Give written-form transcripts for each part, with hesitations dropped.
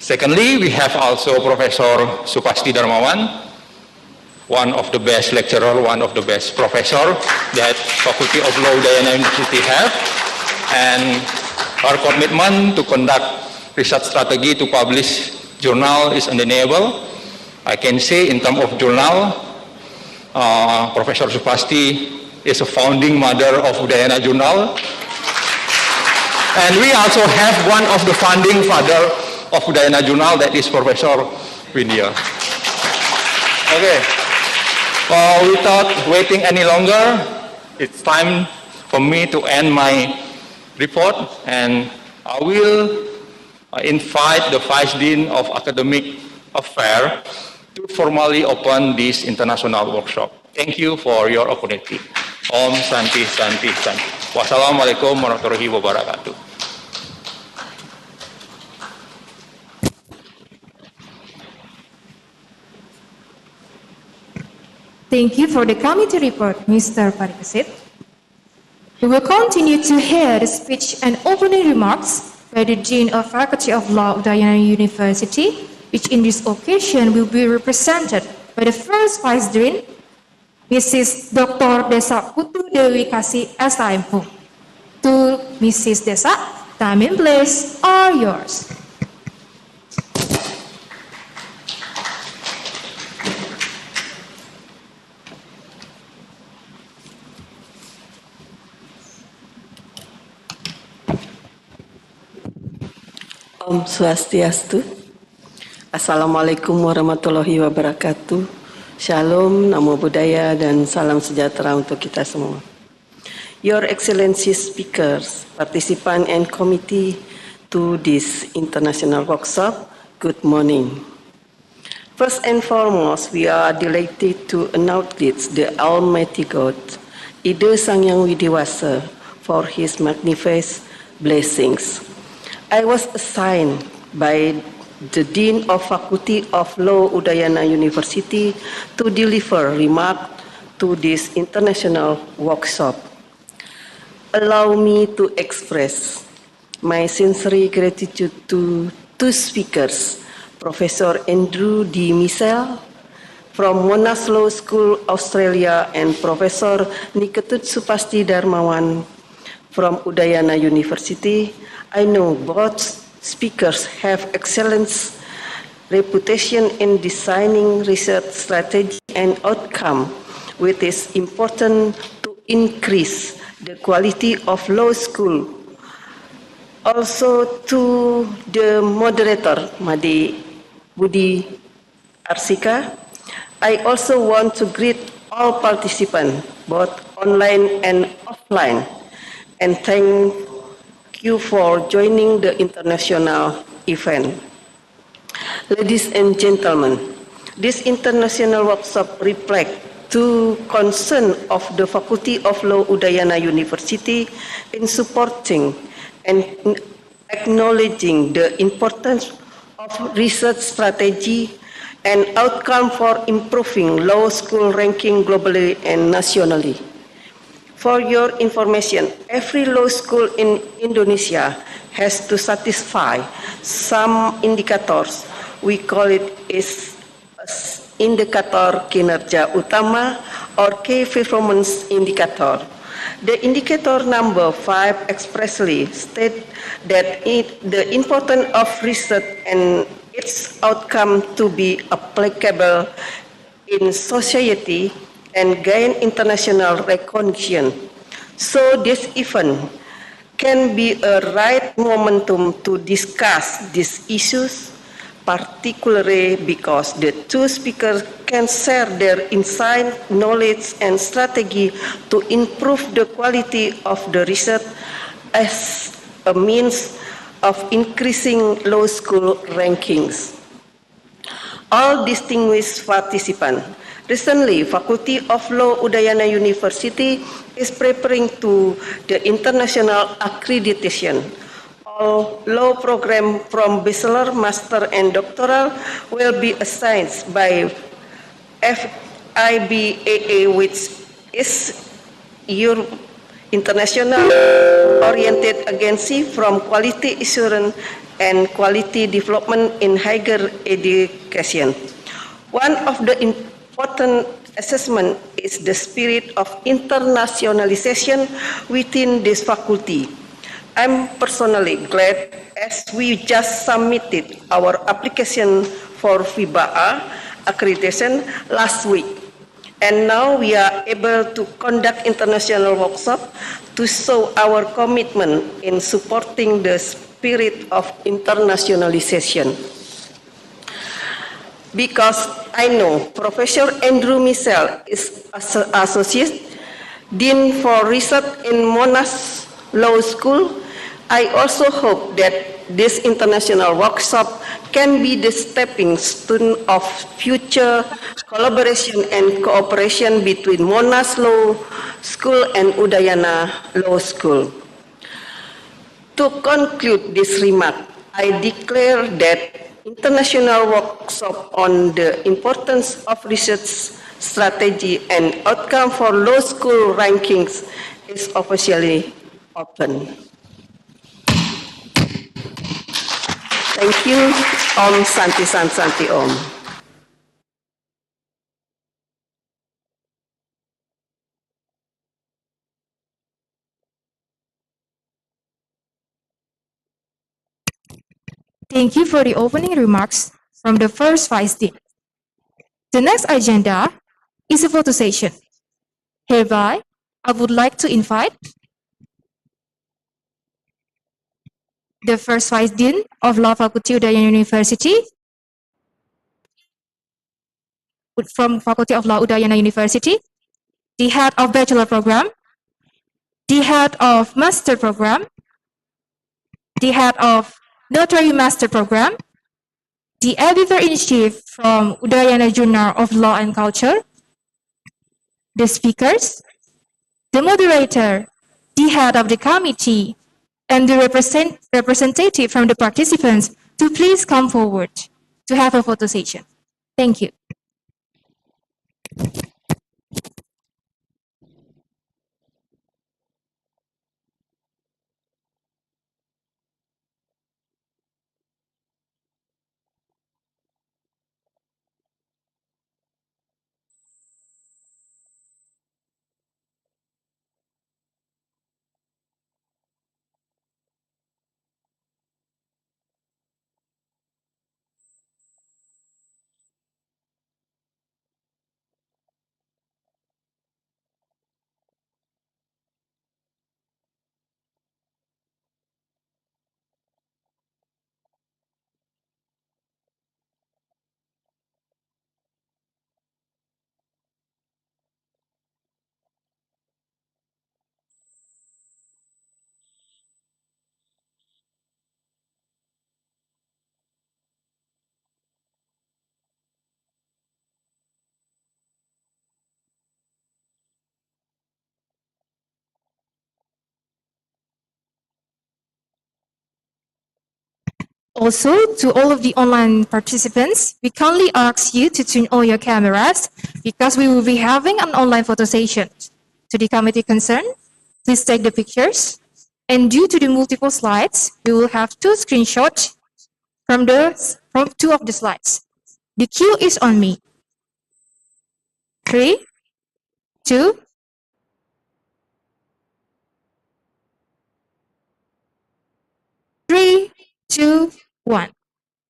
Secondly, we have also Professor Supasti Darmawan, one of the best lecturer, one of the best professor that Faculty of Law Udayana University have, and our commitment to conduct research strategy to publish journal is undeniable. I can say in terms of journal, Professor Supasti is a founding mother of Udayana Journal, and we also have one of the founding father of Udayana Journal, that is Professor Widya. Okay. Without waiting any longer, it's time for me to end my report, and I will invite the Vice Dean of Academic Affairs to formally open this international workshop. Thank you for your opportunity. Om Santi Santi Santi. Wassalamualaikum warahmatullahi wabarakatuh. Thank you for the committee report, Mr. Parikasit. We will continue to hear the speech and opening remarks by the Dean of Faculty of Law, Udayana University, which in this occasion will be represented by the first Vice Dean, Mrs. Dr. Desa Putu Dewi Kasih SIMO. To Mrs. Desa, time and place are yours. Om Swastiastu. Assalamualaikum warahmatullahi wabarakatuh. Shalom, Namo Buddhaya, dan salam sejahtera untuk kita semua. Your Excellency speakers, participants and committee to this international workshop, good morning. First and foremost, we are delighted to acknowledge the Almighty God, Ida Sang Yang Widiwasa, for His magnificent blessings. I was assigned by the Dean of Faculty of Law Udayana University to deliver remarks to this international workshop. Allow me to express my sincere gratitude to two speakers, Professor Andrew D. Michel from Monash Law School, Australia, and Professor Niketut Supasti Darmawan from Udayana University. I know both speakers have excellent reputation in designing research strategy and outcome, which is important to increase the quality of law school. Also to the moderator, Madi Budi Arsika, I also want to greet all participants, both online and offline, and thank you for joining the international event. Ladies and gentlemen, this international workshop reflects the concern of the Faculty of Law Udayana University in supporting and acknowledging the importance of research strategy and outcome for improving law school ranking globally and nationally. For your information, every law school in Indonesia has to satisfy some indicators. We call it as indicator kinerja utama or key performance indicator. The indicator number 5 expressly states that the importance of research and its outcome to be applicable in society and gain international recognition. So this event can be a right momentum to discuss these issues, particularly because the two speakers can share their insight, knowledge, and strategy to improve the quality of the research as a means of increasing law school rankings. All distinguished participants, recently, Faculty of Law Udayana University is preparing to the international accreditation. All law programs from bachelor, master, and doctoral will be assigned by FIBAA, which is your international oriented agency from quality assurance and quality development in higher education. One of the important assessment is the spirit of internationalization within this faculty. I'm personally glad as we just submitted our application for FIBA accreditation last week. And now we are able to conduct international workshops to show our commitment in supporting the spirit of internationalization. Because I know Professor Andrew Michel is Associate Dean for Research in Monash Law School, I also hope that this international workshop can be the stepping stone of future collaboration and cooperation between Monash Law School and Udayana Law School. To conclude this remark, I declare that international workshop on the importance of research strategy and outcome for law school rankings is officially open. Thank you. Om Santi Santi Om. Thank you for the opening remarks from the first Vice Dean. The next agenda is a photo session. Hereby, I would like to invite the first Vice Dean of Law Faculty Udayana University from Faculty of Law Udayana University, the head of Bachelor Program, the head of Master Program, the head of Notary Master Program, the Editor-in-Chief from Udayana Journal of Law and Culture, the speakers, the moderator, the head of the committee, and the representative from the participants to please come forward to have a photo session. Thank you. Also, to all of the online participants, we kindly ask you to turn on your cameras because we will be having an online photo session. To the committee concerned, please take the pictures. And due to the multiple slides, we will have two screenshots from two of the slides. The cue is on me. 3, 2, 3, 2, 1.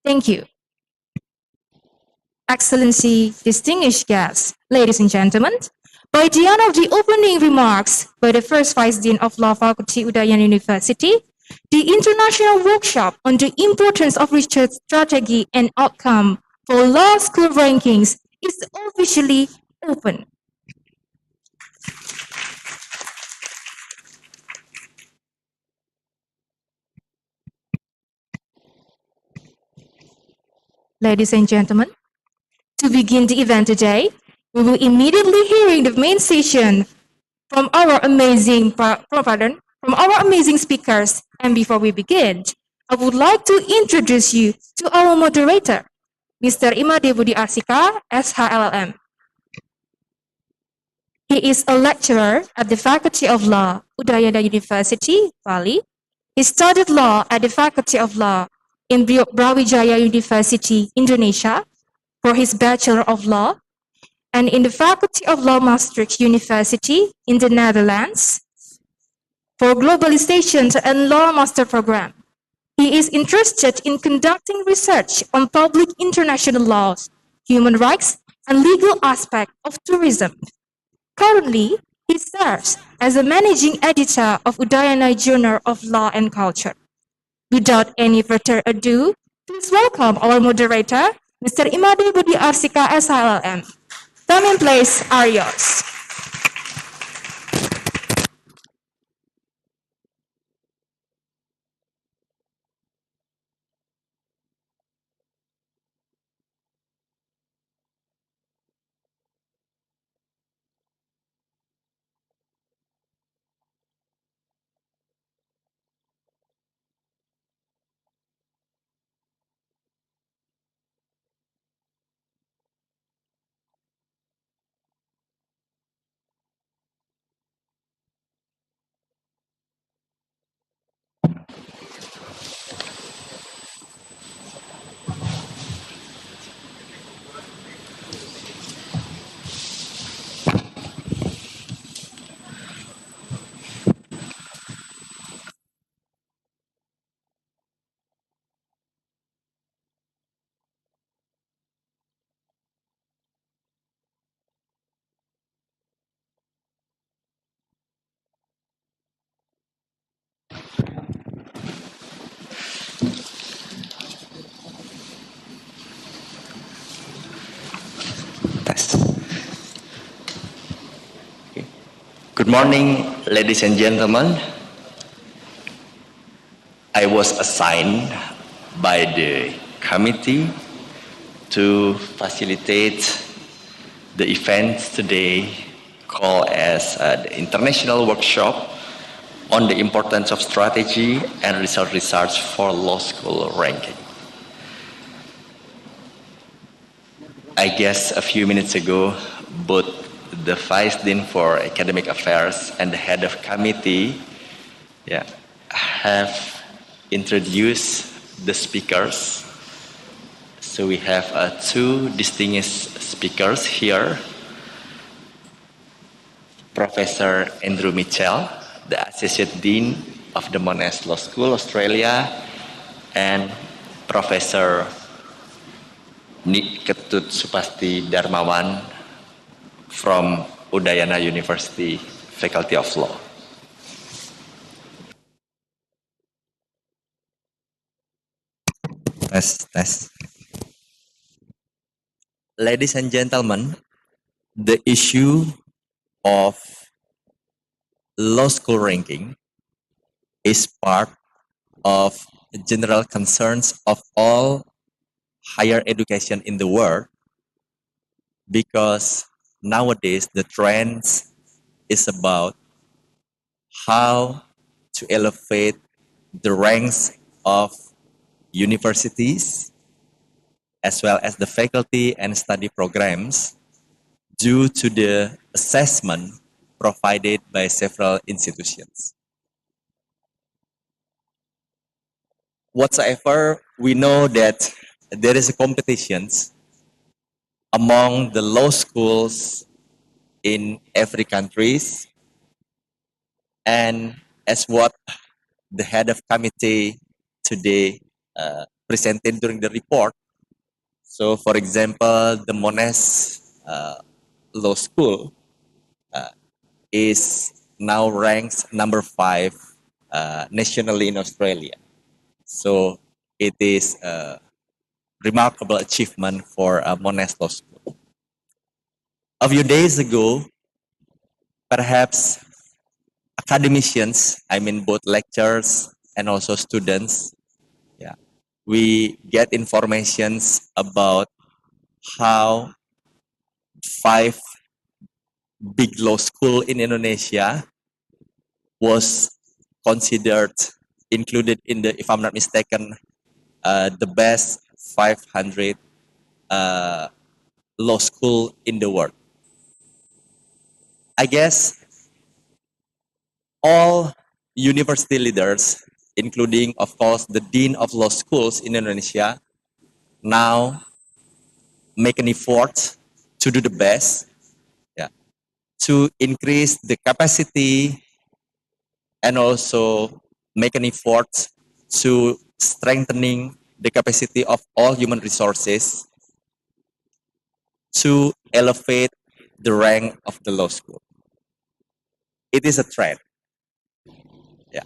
Thank you. Excellency, distinguished guests, ladies and gentlemen, by the end of the opening remarks by the first Vice Dean of Law Faculty Udayana University, the international workshop on the importance of research strategy and outcome for law school rankings is officially open. Ladies and gentlemen, to begin the event today, we will immediately hearing the main session from our amazing speakers. And before we begin, I would like to introduce you to our moderator, Mr. Imade Budi Asika, SHLLM. He is a lecturer at the Faculty of Law, Udayana University, Bali. He studied law at the Faculty of Law, in Brawijaya University, Indonesia, for his Bachelor of Law, and in the Faculty of Law Maastricht University in the Netherlands for Globalization and Law Master Program. He is interested in conducting research on public international laws, human rights, and legal aspects of tourism. Currently, he serves as a managing editor of Udayana Journal of Law and Culture. Without any further ado, please welcome our moderator, Mr. Imade Budi Arsika SLLM. Time and place are yours. Good morning, ladies and gentlemen. I was assigned by the committee to facilitate the event today called as the International Workshop on the Importance of Strategy and Result Research for Law School Ranking. I guess a few minutes ago, both the Vice Dean for Academic Affairs and the Head of Committee have introduced the speakers. So we have two distinguished speakers here. Professor Andrew Mitchell, the Associate Dean of the Monash Law School, Australia, and Professor Ketut Supasti Darmawan from Udayana University, Faculty of Law. Test. Ladies and gentlemen, the issue of law school ranking is part of general concerns of all higher education in the world, because nowadays the trends is about how to elevate the ranks of universities as well as the faculty and study programs due to the assessment provided by several institutions. Whatsoever, we know that there is a competition among the law schools in every countries, and as what the head of committee today presented during the report. So, for example, the Monash Law School is now ranked number 5 nationally in Australia. So it is a remarkable achievement for Monash Law School. A few days ago, perhaps academicians, I mean both lecturers and also students, we get informations about how 5 big law school in Indonesia was considered, included in the, if I'm not mistaken, the best 500 law school in the world. I guess all university leaders including, of course, the Dean of Law Schools in Indonesia, now make an effort to do the best, yeah, to increase the capacity and also make an effort to strengthening the capacity of all human resources to elevate the rank of the law school. It is a trend. Yeah.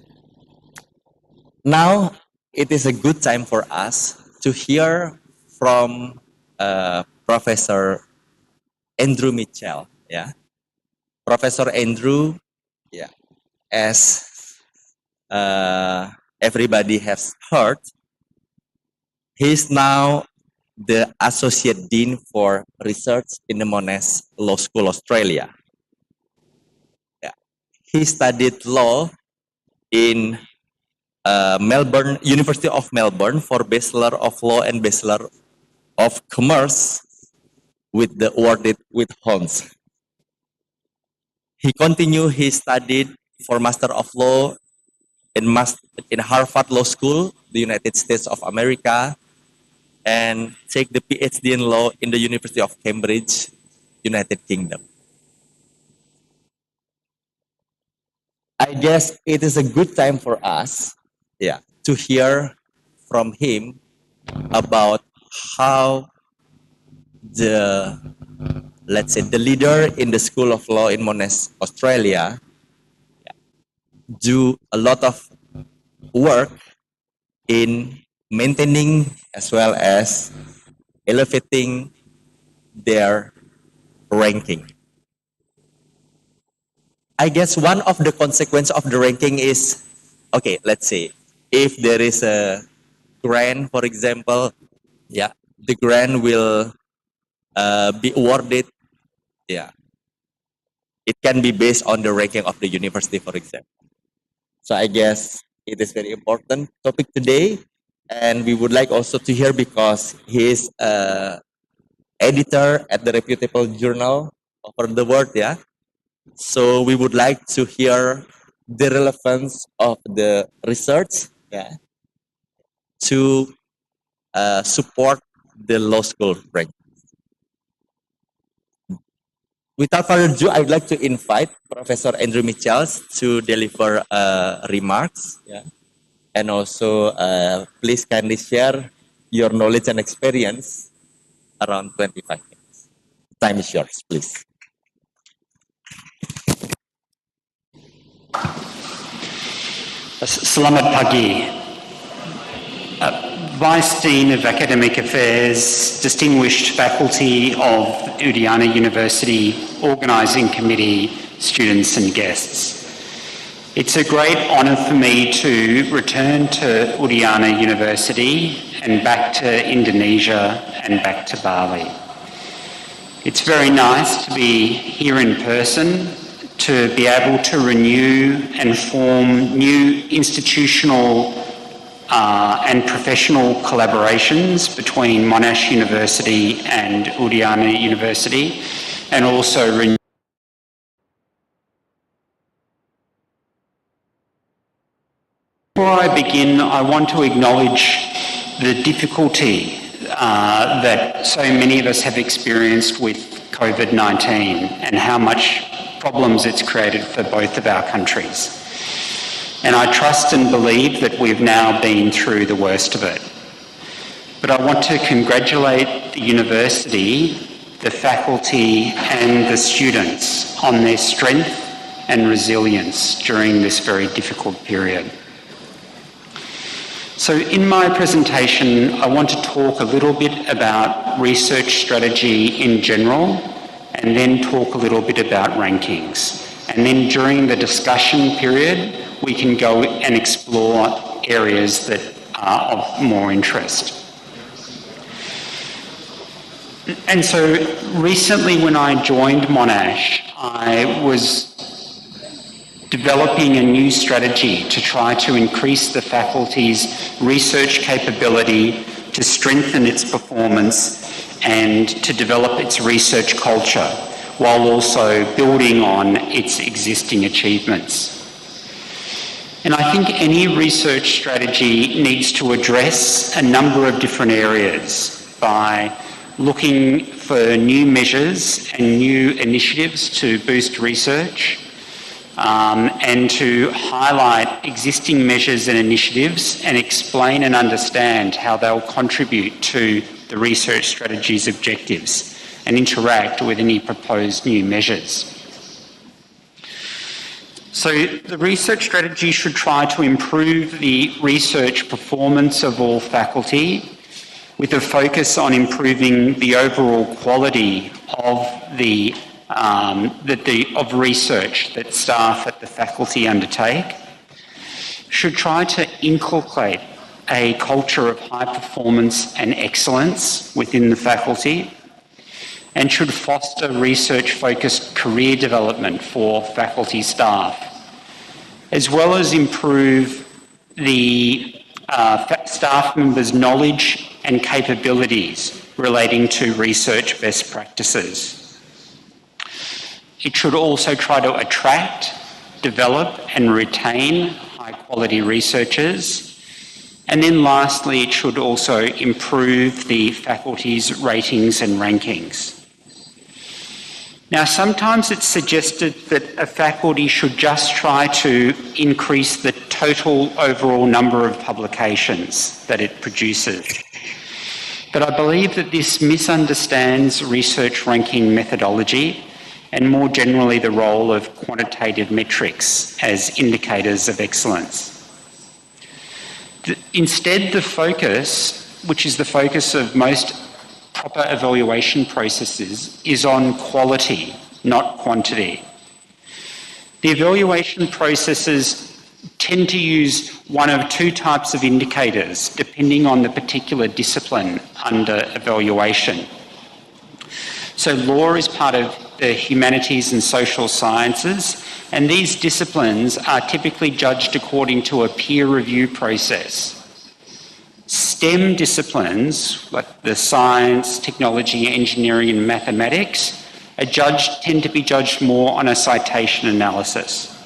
Now, it is a good time for us to hear from Professor Andrew Mitchell. Yeah. Professor Andrew, yeah, as everybody has heard, he's now the Associate Dean for Research in the Monash Law School, Australia. Yeah. He studied law in Melbourne, University of Melbourne for Bachelor of Law and Bachelor of Commerce with the awarded with Holmes. He continued his study for Master of Law in Harvard Law School, the United States of America, and take the PhD in Law in the University of Cambridge, United Kingdom. I guess it is a good time for us, yeah, to hear from him about how the, let's say, the leader in the School of Law in Monash, Australia, do a lot of work in maintaining as well as elevating their ranking. I guess one of the consequences of the ranking is, okay, let's say, if there is a grant, for example, yeah, the grant will be awarded, yeah. It can be based on the ranking of the university, for example. So I guess it is very important topic today, and we would like also to hear because he is editor at the reputable journal over the world, yeah. So we would like to hear the relevance of the research, yeah, to support the law school ranking. Without further ado, I would like to invite Professor Andrew Mitchell to deliver remarks, yeah, and also please kindly share your knowledge and experience around 25 minutes. Time is yours, please. Selamat pagi. Vice Dean of Academic Affairs, distinguished faculty of Udayana University, organising committee, students and guests. It's a great honour for me to return to Udayana University and back to Indonesia and back to Bali. It's very nice to be here in person, to be able to renew and form new institutional and professional collaborations between Monash University and Udayana University, and also renew. Before I begin, I want to acknowledge the difficulty that so many of us have experienced with COVID-19 and how much problems it's created for both of our countries. And I trust and believe that we've now been through the worst of it. But I want to congratulate the university, the faculty and the students on their strength and resilience during this very difficult period. So in my presentation, I want to talk a little bit about research strategy in general, and then talk a little bit about rankings. And then during the discussion period, we can go and explore areas that are of more interest. And so recently when I joined Monash, I was developing a new strategy to try to increase the faculty's research capability, to strengthen its performance, and to develop its research culture, while also building on its existing achievements. And I think any research strategy needs to address a number of different areas by looking for new measures and new initiatives to boost research, and to highlight existing measures and initiatives and explain and understand how they'll contribute to the research strategy's objectives and interact with any proposed new measures. So the research strategy should try to improve the research performance of all faculty with a focus on improving the overall quality of of research that staff at the faculty undertake. Should try to inculcate a culture of high performance and excellence within the faculty, and should foster research-focused career development for faculty staff, as well as improve the staff members' knowledge and capabilities relating to research best practices. It should also try to attract, develop and retain high-quality researchers. And then lastly, it should also improve the faculty's ratings and rankings. Now, sometimes it's suggested that a faculty should just try to increase the total overall number of publications that it produces. But I believe that this misunderstands research ranking methodology and more generally the role of quantitative metrics as indicators of excellence. Instead, the focus, which is the focus of most proper evaluation processes, is on quality, not quantity. The evaluation processes tend to use one of two types of indicators depending on the particular discipline under evaluation. So law is part of the humanities and social sciences, and these disciplines are typically judged according to a peer review process. STEM disciplines, like the science, technology, engineering and mathematics, tend to be judged more on a citation analysis.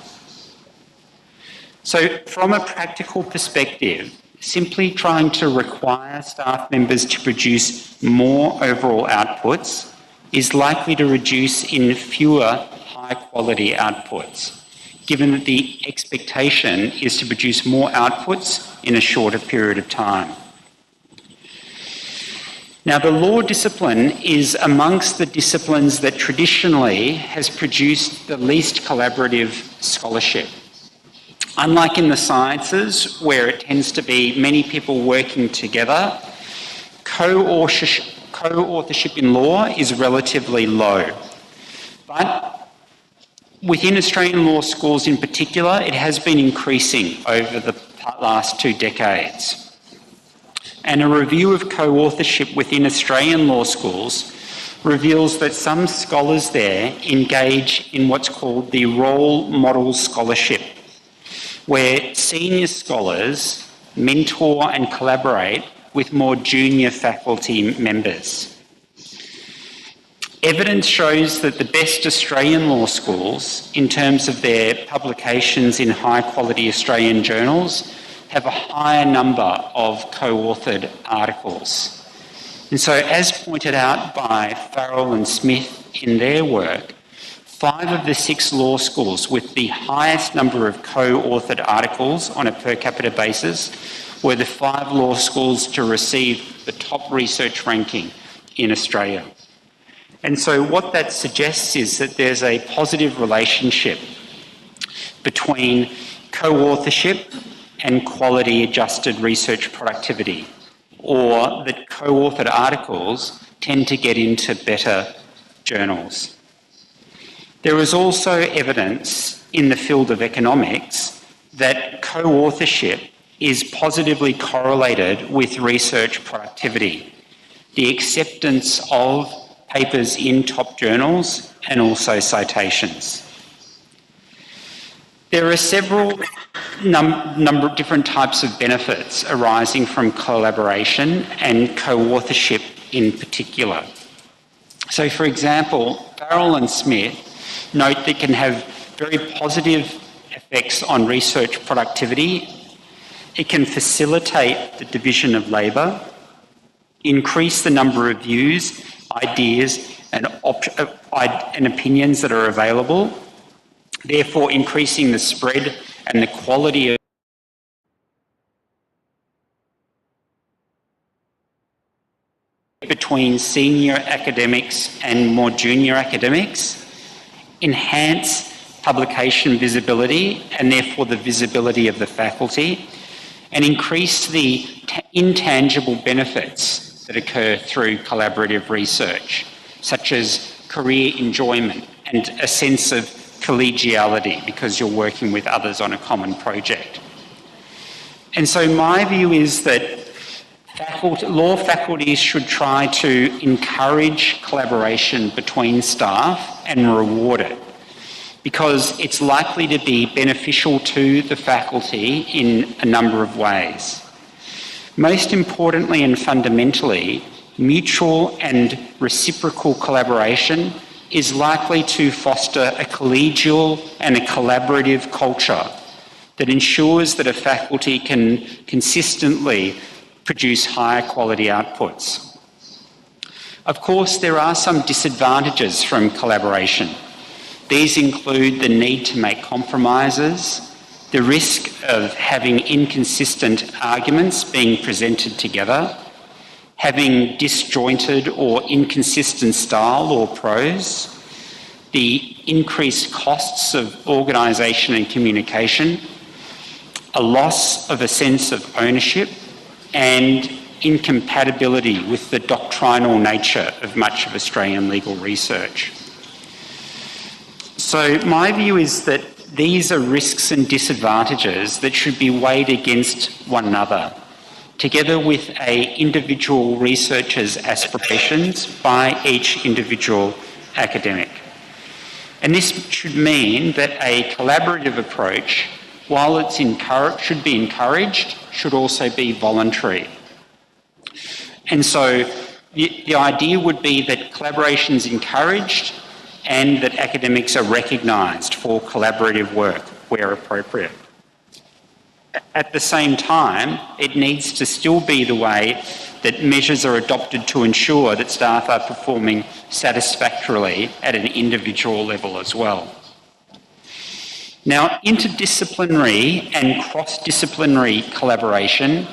So from a practical perspective, simply trying to require staff members to produce more overall outputs is likely to reduce in fewer high-quality outputs, given that the expectation is to produce more outputs in a shorter period of time. Now, the law discipline is amongst the disciplines that traditionally has produced the least collaborative scholarship. Unlike in the sciences, where it tends to be many people working together, co-authorship in law is relatively low. But within Australian law schools in particular, it has been increasing over the last 2 decades. And a review of co-authorship within Australian law schools reveals that some scholars there engage in what's called the role model scholarship, where senior scholars mentor and collaborate with more junior faculty members. Evidence shows that the best Australian law schools, in terms of their publications in high-quality Australian journals, have a higher number of co-authored articles. And so, as pointed out by Farrell and Smith in their work, 5 of the 6 law schools with the highest number of co-authored articles on a per capita basis were the 5 law schools to receive the top research ranking in Australia. And so what that suggests is that there's a positive relationship between co-authorship and quality adjusted research productivity, or that co-authored articles tend to get into better journals. There is also evidence in the field of economics that co-authorship is positively correlated with research productivity, the acceptance of papers in top journals and also citations. There are several number of different types of benefits arising from collaboration and co-authorship in particular. So, for example, Farrell and Smith note that it can have very positive effects on research productivity. It can facilitate the division of labour, increase the number of views, ideas and opinions that are available, therefore increasing the spread and the quality of between senior academics and more junior academics, enhance publication visibility and therefore the visibility of the faculty, and increase the intangible benefits that occur through collaborative research, such as career enjoyment and a sense of collegiality because you're working with others on a common project. And so my view is that law faculties should try to encourage collaboration between staff and reward it, because it's likely to be beneficial to the faculty in a number of ways. Most importantly and fundamentally, mutual and reciprocal collaboration is likely to foster a collegial and a collaborative culture that ensures that a faculty can consistently produce higher quality outputs. Of course, there are some disadvantages from collaboration. These include the need to make compromises, the risk of having inconsistent arguments being presented together, having disjointed or inconsistent style or prose, the increased costs of organisation and communication, a loss of a sense of ownership, and incompatibility with the doctrinal nature of much of Australian legal research. So my view is that these are risks and disadvantages that should be weighed against one another, together with an individual researcher's aspirations by each individual academic. And this should mean that a collaborative approach, while it's should be encouraged, should also be voluntary. And so the idea would be that collaboration is encouraged and that academics are recognised for collaborative work where appropriate. At the same time, it needs to still be the way that measures are adopted to ensure that staff are performing satisfactorily at an individual level as well. Now, interdisciplinary and cross-disciplinary collaboration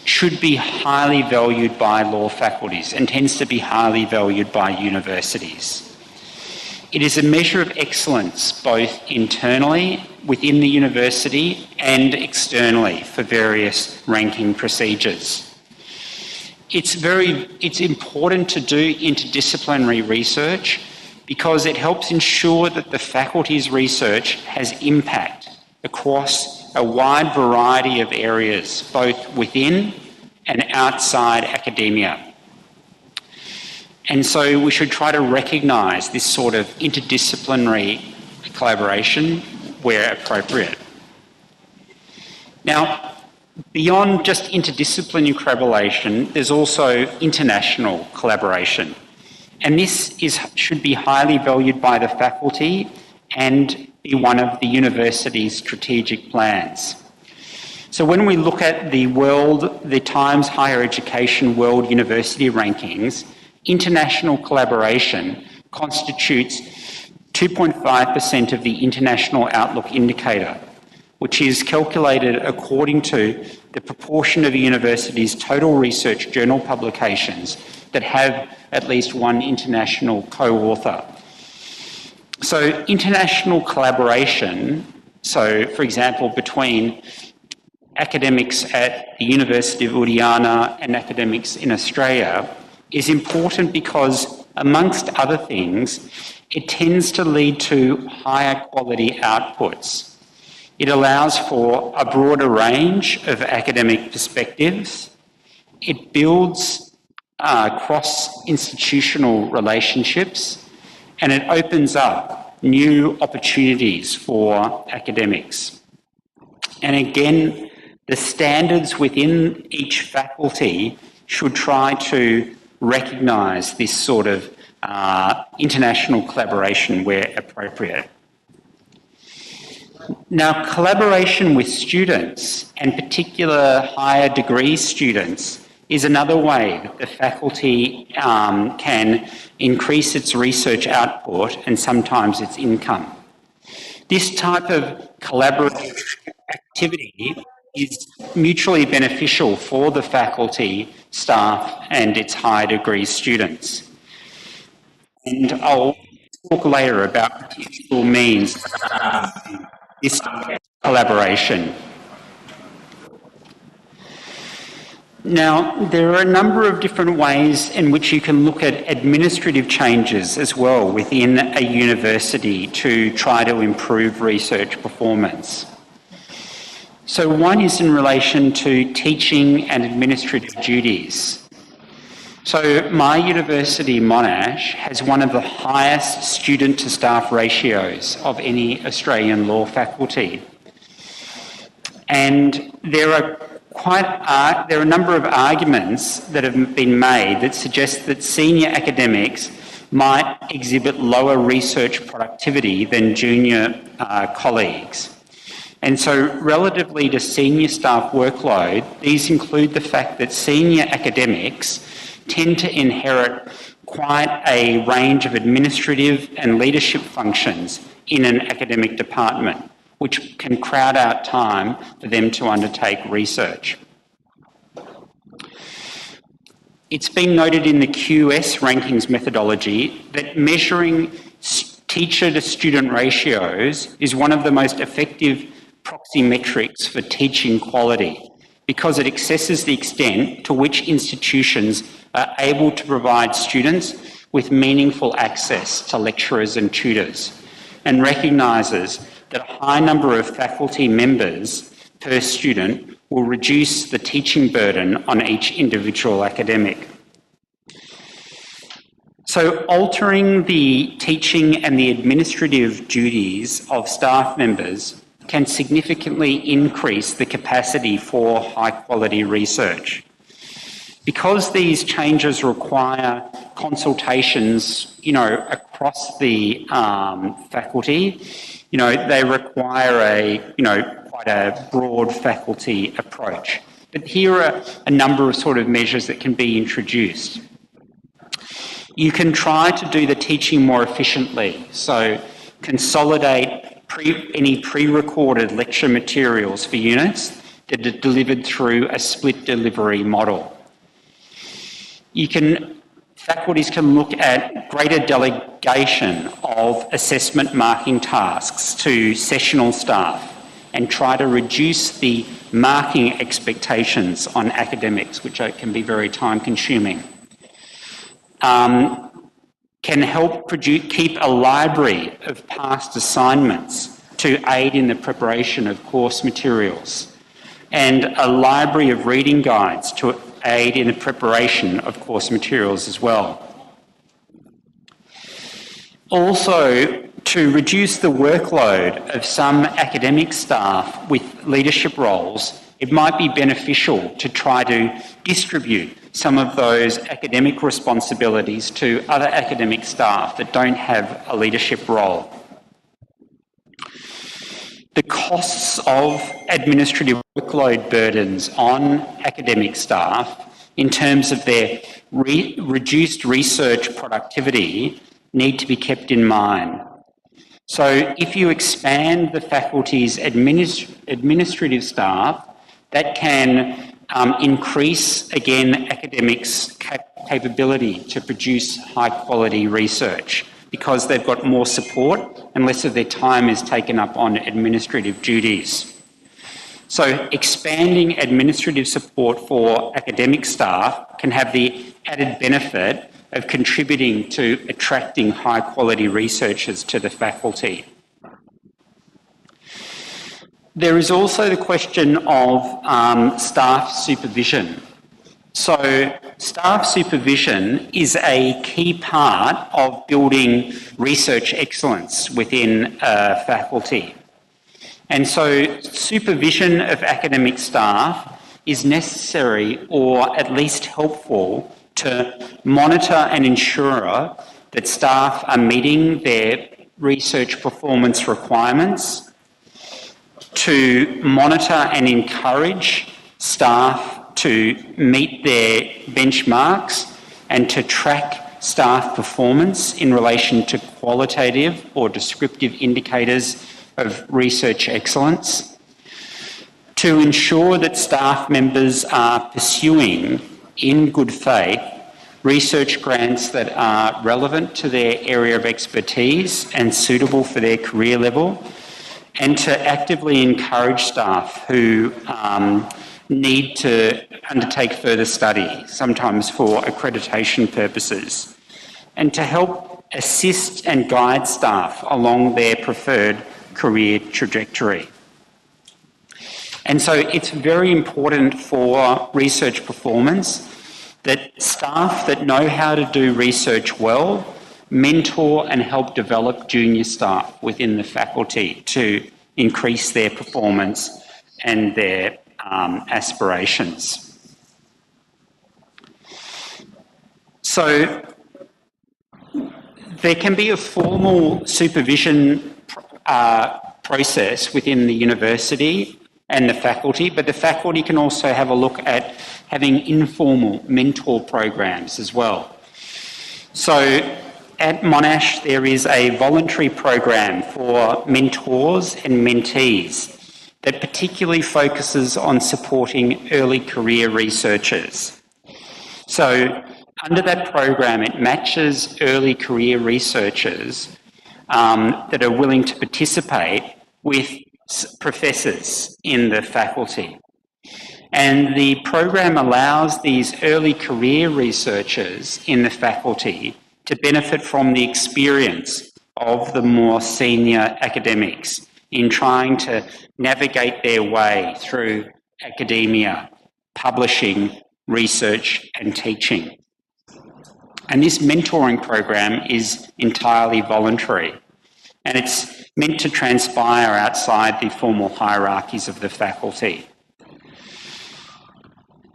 should be highly valued by law faculties and tends to be highly valued by universities. It is a measure of excellence both internally within the university and externally for various ranking procedures. It's important to do interdisciplinary research because it helps ensure that the faculty's research has impact across a wide variety of areas, both within and outside academia. And so we should try to recognise this sort of interdisciplinary collaboration where appropriate. Now, beyond just interdisciplinary collaboration, there's also international collaboration. And this should be highly valued by the faculty and be one of the university's strategic plans. So when we look at the Times Higher Education World University Rankings, international collaboration constitutes 2.5% of the International Outlook Indicator, which is calculated according to the proportion of a university's total research journal publications that have at least one international co-author. So international collaboration, so for example between academics at the University of Udayana and academics in Australia, is important because, amongst other things, it tends to lead to higher quality outputs. It allows for a broader range of academic perspectives. It builds cross-institutional relationships, and it opens up new opportunities for academics. And again, the standards within each faculty should try to recognise this sort of international collaboration where appropriate. Now, collaboration with students, and particular higher degree students, is another way that the faculty can increase its research output and sometimes its income. This type of collaborative activity is mutually beneficial for the faculty, staff and its higher degree students. And I'll talk later about what useful means this collaboration. Now, there are a number of different ways in which you can look at administrative changes as well within a university to try to improve research performance. So one is in relation to teaching and administrative duties. So my university, Monash, has one of the highest student-to-staff ratios of any Australian law faculty. And there are a number of arguments that have been made that suggest that senior academics might exhibit lower research productivity than junior colleagues. And so relatively to senior staff workload, these include the fact that senior academics tend to inherit quite a range of administrative and leadership functions in an academic department, which can crowd out time for them to undertake research. It's been noted in the QS rankings methodology that measuring teacher-to-student ratios is one of the most effective proxy metrics for teaching quality because it assesses the extent to which institutions are able to provide students with meaningful access to lecturers and tutors, and recognises that a high number of faculty members per student will reduce the teaching burden on each individual academic. So altering the teaching and the administrative duties of staff members can significantly increase the capacity for high-quality research. Because these changes require consultations, across the faculty, they require quite a broad faculty approach. But here are a number of sort of measures that can be introduced. You can try to do the teaching more efficiently, so consolidate any pre-recorded lecture materials for units that are delivered through a split delivery model. Faculties can look at greater delegation of assessment marking tasks to sessional staff and try to reduce the marking expectations on academics, which can be very time-consuming. Can help keep a library of past assignments to aid in the preparation of course materials, and a library of reading guides to aid in the preparation of course materials as well. Also, to reduce the workload of some academic staff with leadership roles, it might be beneficial to try to distribute some of those academic responsibilities to other academic staff that don't have a leadership role. The costs of administrative workload burdens on academic staff in terms of their reduced research productivity need to be kept in mind. So if you expand the faculty's administrative staff, that can increase, again, academics' capability to produce high-quality research because they've got more support and less of their time is taken up on administrative duties. So expanding administrative support for academic staff can have the added benefit of contributing to attracting high-quality researchers to the faculty. There is also the question of staff supervision. So staff supervision is a key part of building research excellence within a faculty. And so supervision of academic staff is necessary or at least helpful to monitor and ensure that staff are meeting their research performance requirements, to monitor and encourage staff to meet their benchmarks and to track staff performance in relation to qualitative or descriptive indicators of research excellence, to ensure that staff members are pursuing, in good faith, research grants that are relevant to their area of expertise and suitable for their career level, and to actively encourage staff who need to undertake further study, sometimes for accreditation purposes, and to help assist and guide staff along their preferred career trajectory. And so it's very important for research performance that staff that know how to do research well mentor and help develop junior staff within the faculty to increase their performance and their aspirations. So there can be a formal supervision process within the university and the faculty, but the faculty can also have a look at having informal mentor programs as well. So at Monash, there is a voluntary program for mentors and mentees that particularly focuses on supporting early career researchers. So under that program, it matches early career researchers that are willing to participate with professors in the faculty. And the program allows these early career researchers in the faculty to benefit from the experience of the more senior academics in trying to navigate their way through academia, publishing, research and teaching. And this mentoring program is entirely voluntary, and it's meant to transpire outside the formal hierarchies of the faculty.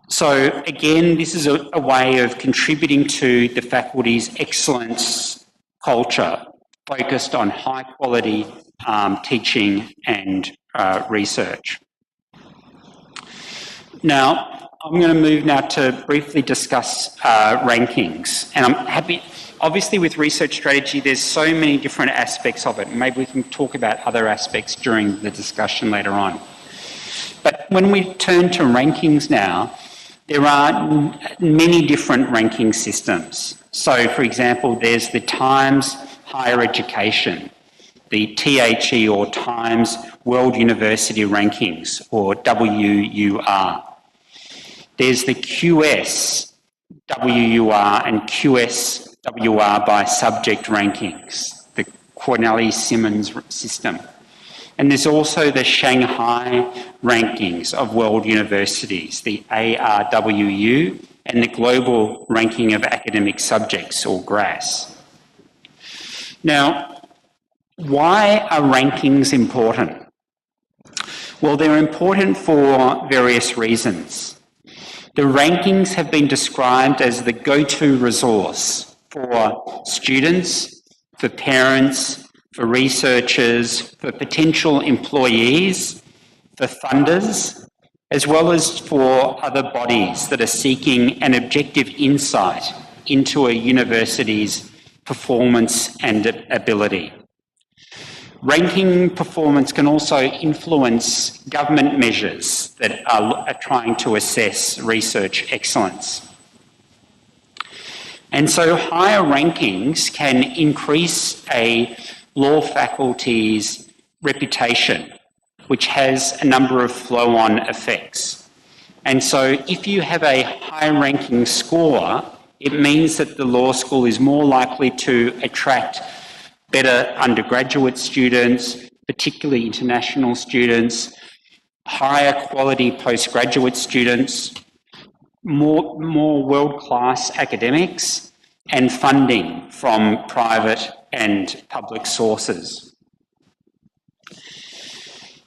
So again, this is a way of contributing to the faculty's excellence culture focused on high quality teaching and research. Now, I'm going to move now to briefly discuss rankings. And I'm happy, obviously with research strategy, there's so many different aspects of it. Maybe we can talk about other aspects during the discussion later on. But when we turn to rankings now, there are many different ranking systems. So, for example, there's the Times Higher Education, the THE or Times World University Rankings, or WUR. There's the QS WUR and QSWR by subject rankings, the Corneli-Simmons system. And there's also the Shanghai rankings of world universities, the ARWU, and the Global Ranking of Academic Subjects, or GRAS. Now, why are rankings important? Well, they're important for various reasons. The rankings have been described as the go-to resource for students, for parents, for researchers, for potential employees, for funders, as well as for other bodies that are seeking an objective insight into a university's performance and ability. Ranking performance can also influence government measures that are trying to assess research excellence. And so higher rankings can increase a law faculty's reputation, which has a number of flow-on effects. And so if you have a high-ranking score, it means that the law school is more likely to attract better undergraduate students, particularly international students, higher quality postgraduate students, more world-class academics, and funding from private and public sources.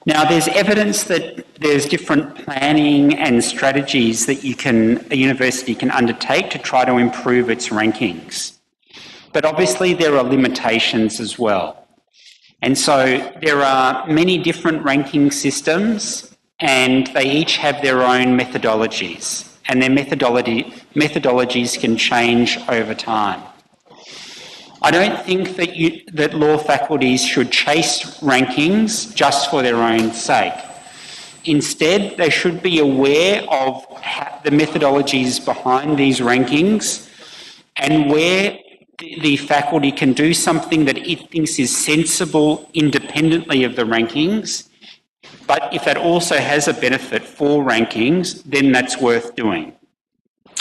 Now, there's evidence that there's different planning and strategies that a university can undertake to try to improve its rankings. But obviously there are limitations as well. And so there are many different ranking systems and they each have their own methodologies, and their methodologies can change over time. I don't think that law faculties should chase rankings just for their own sake. Instead, they should be aware of the methodologies behind these rankings and where the faculty can do something that it thinks is sensible independently of the rankings, but if that also has a benefit for rankings, then that's worth doing.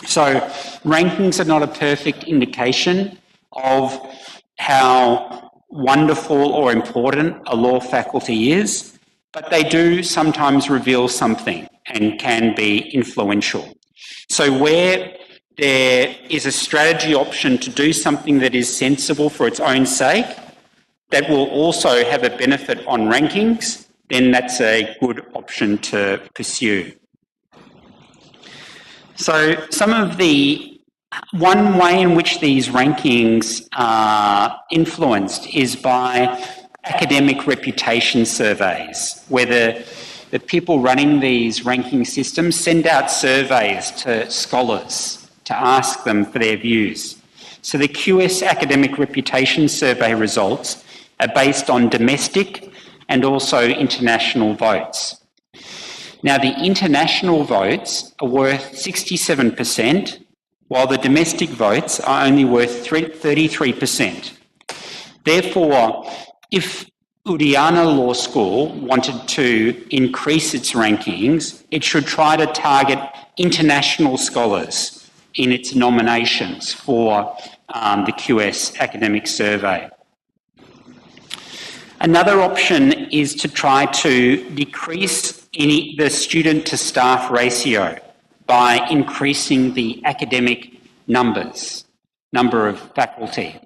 So rankings are not a perfect indication of how wonderful or important a law faculty is, but they do sometimes reveal something and can be influential. So where there is a strategy option to do something that is sensible for its own sake, that will also have a benefit on rankings, then that's a good option to pursue. So one way in which these rankings are influenced is by academic reputation surveys, where the people running these ranking systems send out surveys to scholars to ask them for their views. So the QS Academic Reputation Survey results are based on domestic and also international votes. Now, the international votes are worth 67%, while the domestic votes are only worth 33%. Therefore, if Udayana Law School wanted to increase its rankings, it should try to target international scholars in its nominations for the QS Academic Survey. Another option is to try to decrease the student-to-staff ratio by increasing the academic number of faculty.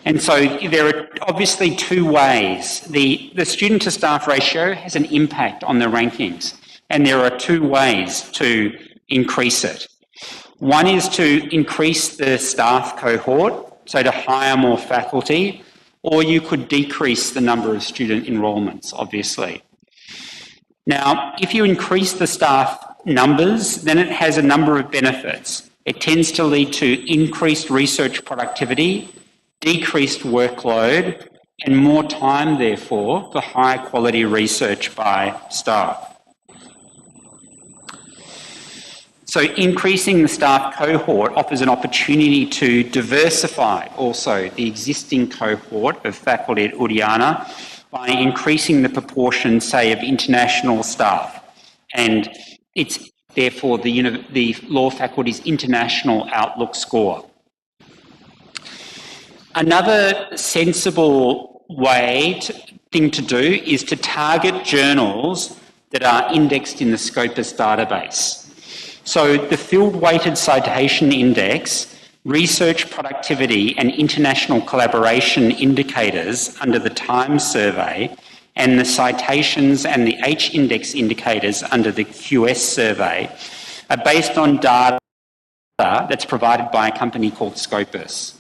And so there are obviously two ways. The student-to-staff ratio has an impact on the rankings, and there are two ways to increase it. One is to increase the staff cohort, so to hire more faculty, or you could decrease the number of student enrolments, obviously. Now, if you increase the staff numbers, then it has a number of benefits. It tends to lead to increased research productivity, decreased workload, and more time, therefore, for high quality research by staff. So increasing the staff cohort offers an opportunity to diversify also the existing cohort of faculty at Udayana by increasing the proportion, say, of international staff. And it's therefore the law faculty's international outlook score. Another sensible thing to do is to target journals that are indexed in the Scopus database. So the field-weighted citation index, research productivity and international collaboration indicators under the Times survey, and the citations and the H-index indicators under the QS survey are based on data that's provided by a company called Scopus.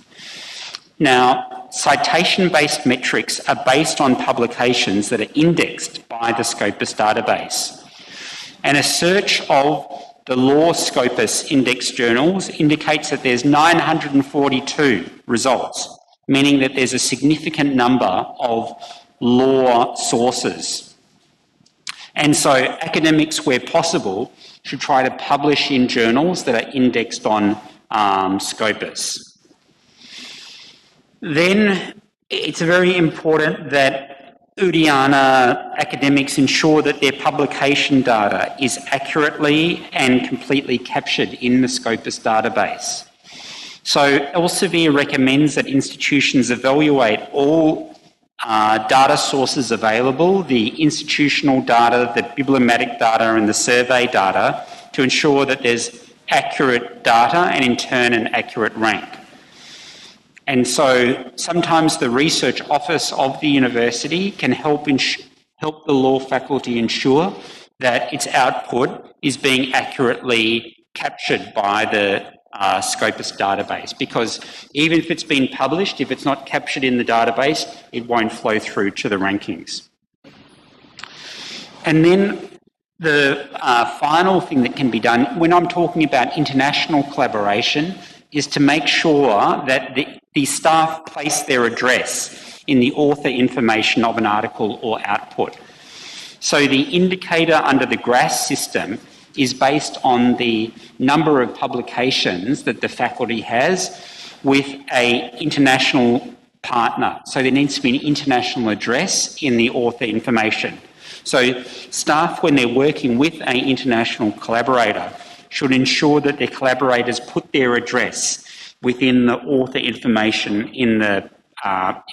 Now, citation-based metrics are based on publications that are indexed by the Scopus database. And a search of the law Scopus index journals indicates that there's 942 results, meaning that there's a significant number of law sources. And so academics, where possible, should try to publish in journals that are indexed on Scopus. Then it's very important that Udayana academics ensure that their publication data is accurately and completely captured in the Scopus database. So Elsevier recommends that institutions evaluate all data sources available, the institutional data, the bibliometric data and the survey data, to ensure that there's accurate data and in turn an accurate rank. And so sometimes the research office of the university can help the law faculty ensure that its output is being accurately captured by the Scopus database, because even if it's been published, if it's not captured in the database, it won't flow through to the rankings. And then the final thing that can be done when I'm talking about international collaboration is to make sure that the staff place their address in the author information of an article or output. So the indicator under the GRAS system is based on the number of publications that the faculty has with an international partner. So there needs to be an international address in the author information. So staff, when they're working with an international collaborator, should ensure that their collaborators put their address within the author information in the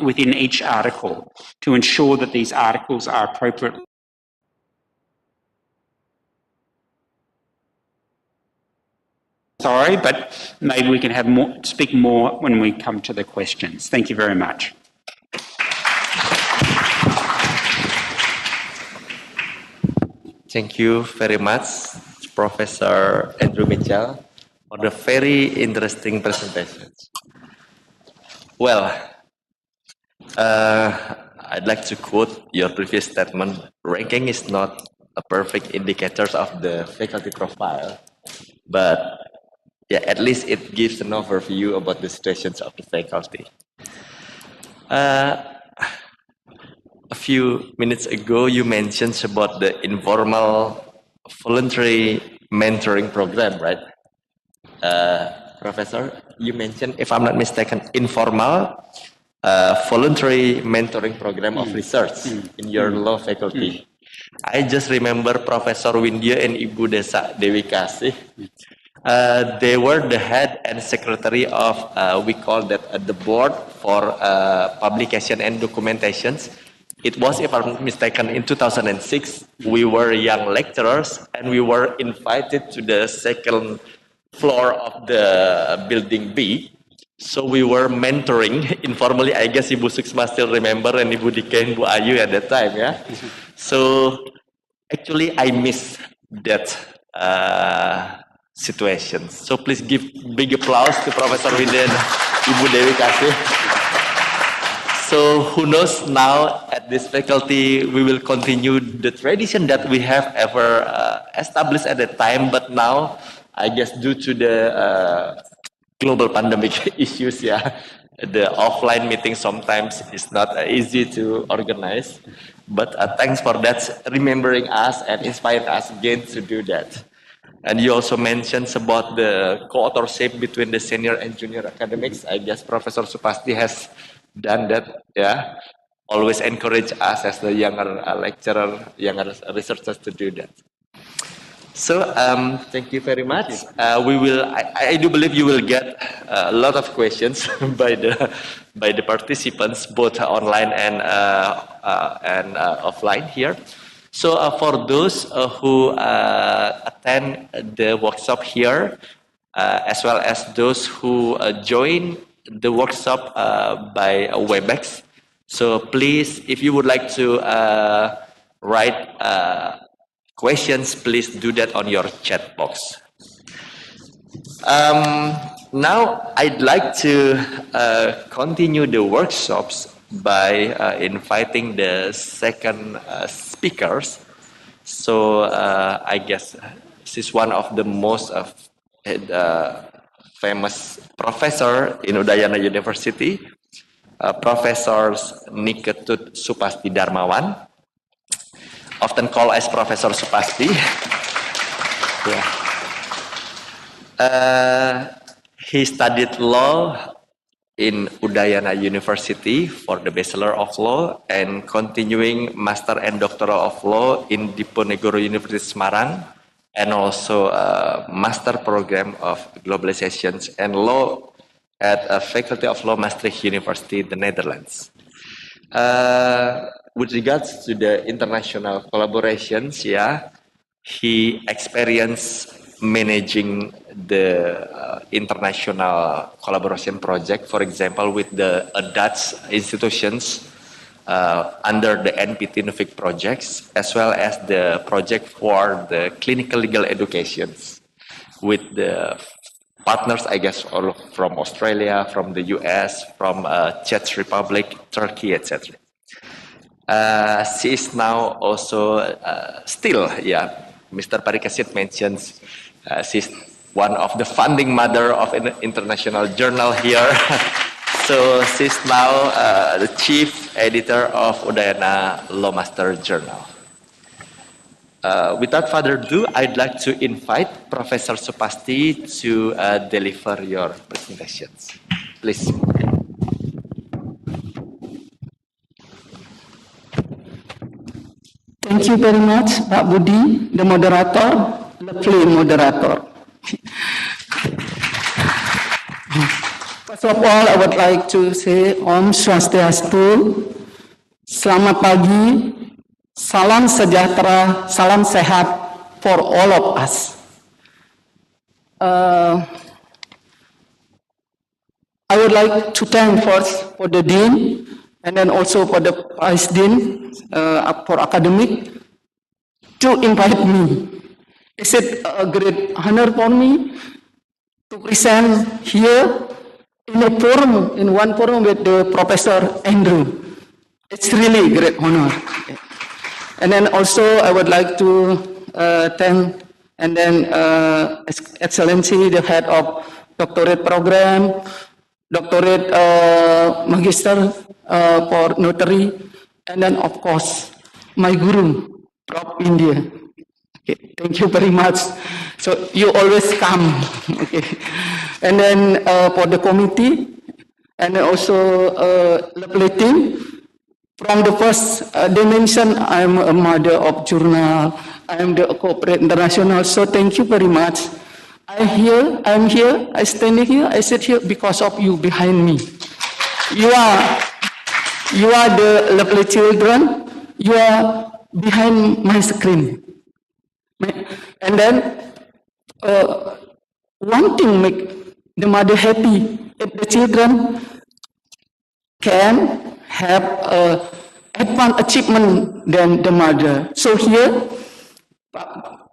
within each article to ensure that these articles are appropriate. Sorry, but maybe we can have speak more when we come to the questions. Thank you very much. Thank you very much, Professor Andrew Mitchell, for the very interesting presentations. Well, I'd like to quote your previous statement. Ranking is not a perfect indicator of the faculty profile, but yeah, at least it gives an overview about the situations of the faculty. A few minutes ago, you mentioned about the informal voluntary mentoring program, right? Professor, you mentioned, if I'm not mistaken, informal voluntary mentoring program of research in your law faculty. I just remember Professor Windya and Ibu Desa Dewi Kasih. They were the head and secretary of, we call that the board for publication and documentations. It was, if I'm not mistaken, in 2006. We were young lecturers and we were invited to the second floor of the building B. So we were mentoring informally. I guess Ibu Suksma still remember, and Ibu Dika and Ibu Ayu at that time, yeah? So actually I miss that situation. So please give big applause to Professor Windya and Ibu Dewi Kasih. So who knows, now at this faculty we will continue the tradition that we have ever established at that time, but now I guess due to the global pandemic issues, yeah, the offline meeting sometimes is not easy to organize. But thanks for that, remembering us and inspiring us again to do that. And you also mentioned about the co-authorship between the senior and junior academics. I guess Professor Supasti has done that, yeah. Always encourage us as the younger lecturer, younger researchers to do that. So thank you very much. We will. I do believe you will get a lot of questions by the participants, both online and offline here. So for those who attend the workshop here, as well as those who join the workshop by WebEx, so please, if you would like to write questions, please do that on your chat box. Now I'd like to continue the workshops by inviting the second speakers. So I guess this is one of the most famous professor in Udayana University, Professor Niketut Supasti Darmawan, often called as Professor Supasti. Yeah. He studied law in Udayana University for the Bachelor of Law and continuing Master and Doctoral of Law in Diponegoro University Semarang, and also a Master Program of Globalizations and Law at a Faculty of Law Maastricht University, the Netherlands. With regards to the international collaborations, yeah, he experienced managing the international collaboration project, for example, with the Dutch institutions under the NPT NUFIC projects, as well as the project for the clinical legal educations with the partners, I guess, all from Australia, from the US, from Czech Republic, Turkey, etc. She is now also still, Mr. Parikesit mentions she's one of the founding mother of an international journal here. So she's now the chief editor of Udayana Lawmaster Journal. Without further ado, I'd like to invite Professor Supasti to deliver your presentations. Please. Thank you very much, Pak Budi, the moderator, lovely moderator. First of all, I would like to say Om Swastiastu, Selamat pagi, salam sejahtera, salam sehat for all of us. I would like to thank first for the Dean and then also for the Vice Dean for academic to invite me. Is it a great honor for me to present here in a forum, in one forum with the Professor Andrew. It's really a great honor. And then also I would like to thank and then Excellency, the head of doctorate program, doctorate magister for notary, and then of course my guru from India. Okay, thank you very much. So you always come. Okay, and then for the committee, and then also lovely team. From the first dimension, I'm a mother of journal. I'm the corporate international. So thank you very much. I'm here. I stand here. I sit here because of you behind me. You are the lovely children. You are behind my screen. And then one thing make the mother happy if the children can have advanced achievement than the mother. So here, Pak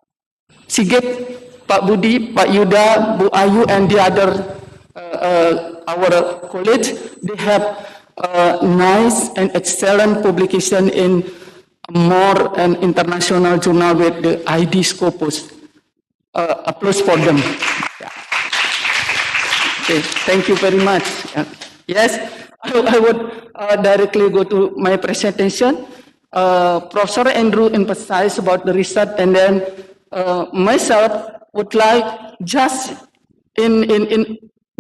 Sigit, Pak Budi, Pak Yuda, Bu Ayu, and the other our college, they have nice and excellent publication in more an international journal with the ID Scopus. Applause for them. Yeah. Okay, thank you very much. Yes, I would directly go to my presentation. Professor Andrew emphasized about the research, and then myself would like just in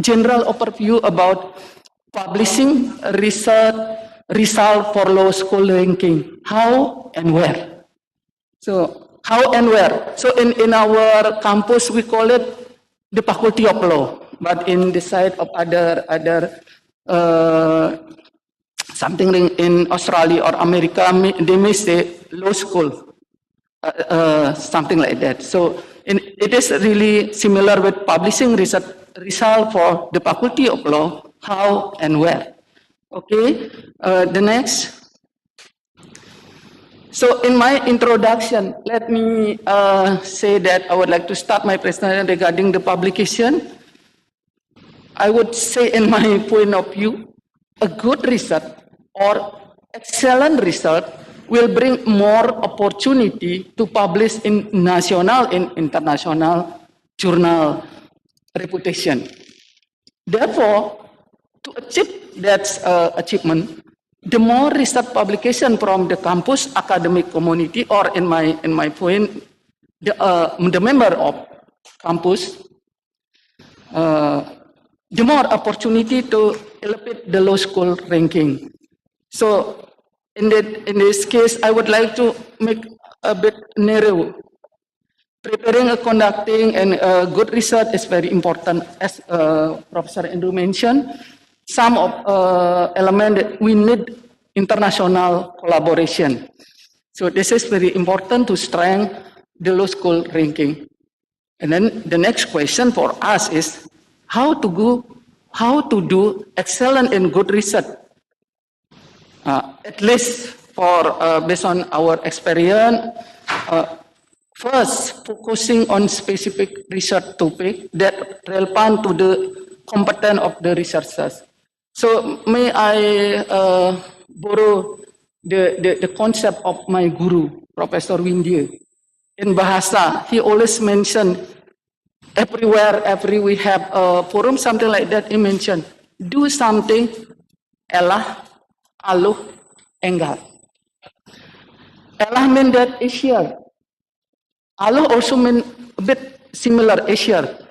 general overview about publishing research result for law school ranking, how and where. So how and where. So in our campus we call it the Faculty of Law, but in the side of other something in Australia or America, they may say law school, something like that. So it is really similar with publishing research result for the Faculty of Law, how and where. Okay, the next. So in my introduction, let me say that I would like to start my presentation regarding the publication. I would say in my point of view, a good research or excellent research will bring more opportunity to publish in national and international journal reputation. Therefore, to achieve that achievement, the more research publication from the campus academic community, or in my point, the member of campus, the more opportunity to elevate the law school ranking. So in this case, I would like to make a bit narrow. Preparing and conducting and good research is very important, as Professor Andrew mentioned. Some of elements that we need international collaboration. So this is very important to strengthen the law school ranking. And then the next question for us is how to do excellent and good research. At least for based on our experience, First, focusing on specific research topic that relevant to the competence of the researchers. So may I borrow the concept of my guru, Professor Windia. In Bahasa, he always mentioned everywhere, we have a forum, something like that, he mentioned, do something, elah, aluh, enggal. Elah mean that is here. Allah also mean a bit similar, Asia.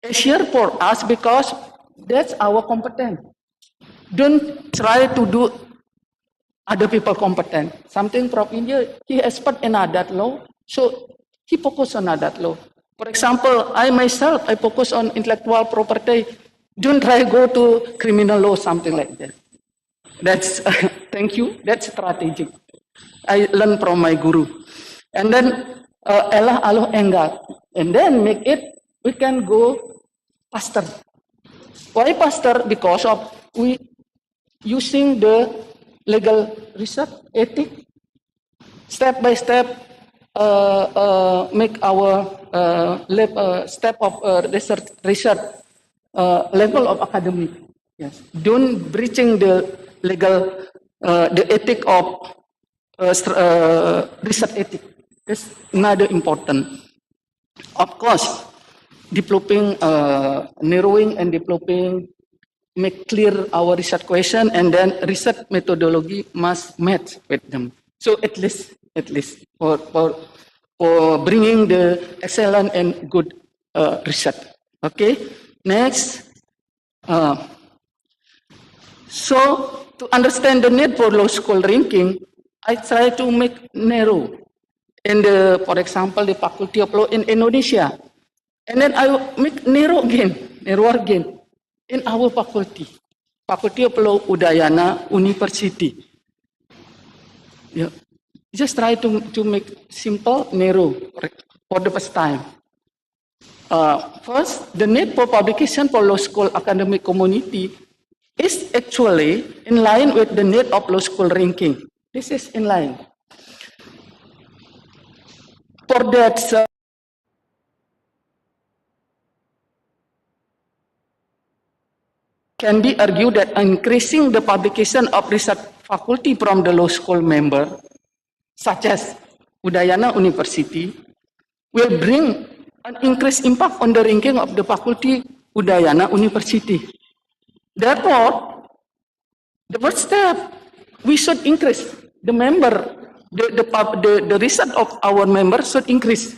Asia for us because that's our competence. Don't try to do other people competent. Something from India, he expert in that law, so he focus on that law. For example, I myself, I focus on intellectual property. Don't try go to criminal law, something like that. That's, thank you, that's strategic. I learned from my guru. And then, elah, aluh, enggal. And then make it, we can go faster. Why faster? Because of we using the legal research, ethic, step by step, make our step of research level of academic. Yes. Don't breaching the legal, the ethic of research ethic. That's another important. Of course, developing, narrowing and developing, make clear our research question, and then research methodology must match with them. So at least for bringing the excellent and good research. Okay. Next. So to understand the need for law school ranking, I try to make narrow. In the, for example, the Faculty of Law in Indonesia, and then I make narrow again in our faculty, Faculty of Law Udayana University. Yeah. Just try to make simple, narrow for the first time. First, the need for publication for law school academic community is actually in line with the need of law school ranking. This is in line. For that, can be argued that increasing the publication of research faculty from the law school member, such as Udayana University, will bring an increased impact on the ranking of the faculty Udayana University. Therefore, the first step, we should increase the member, the research of our members should increase.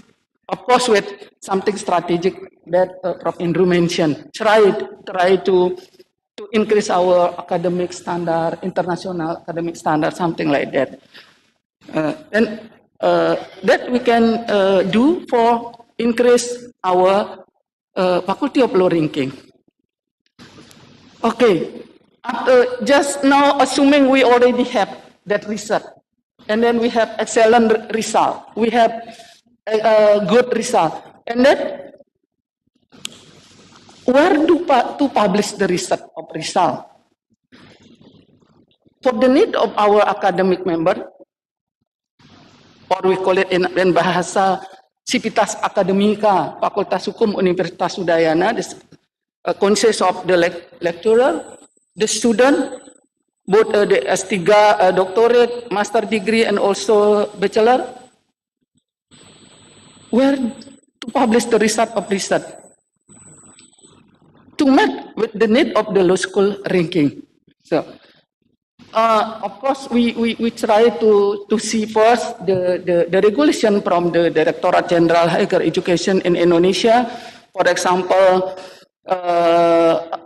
Of course, with something strategic that Prof. Andrew mentioned. Try to increase our academic standard, international academic standard, something like that. And that we can do for increase our Faculty of Law ranking. Okay, just now assuming we already have that research, and then we have excellent result, we have a good result, and then where to publish the research of result? For the need of our academic member, or we call it in bahasa Civitas Academica, Fakultas Hukum Universitas Udayana, this consists of the lecturer, the student, both the S3, doctorate, master degree, and also bachelor. Where to publish the result of research? To match with the need of the law school ranking. So, of course, we try to see first the regulation from the Directorate General Higher Education in Indonesia. For example,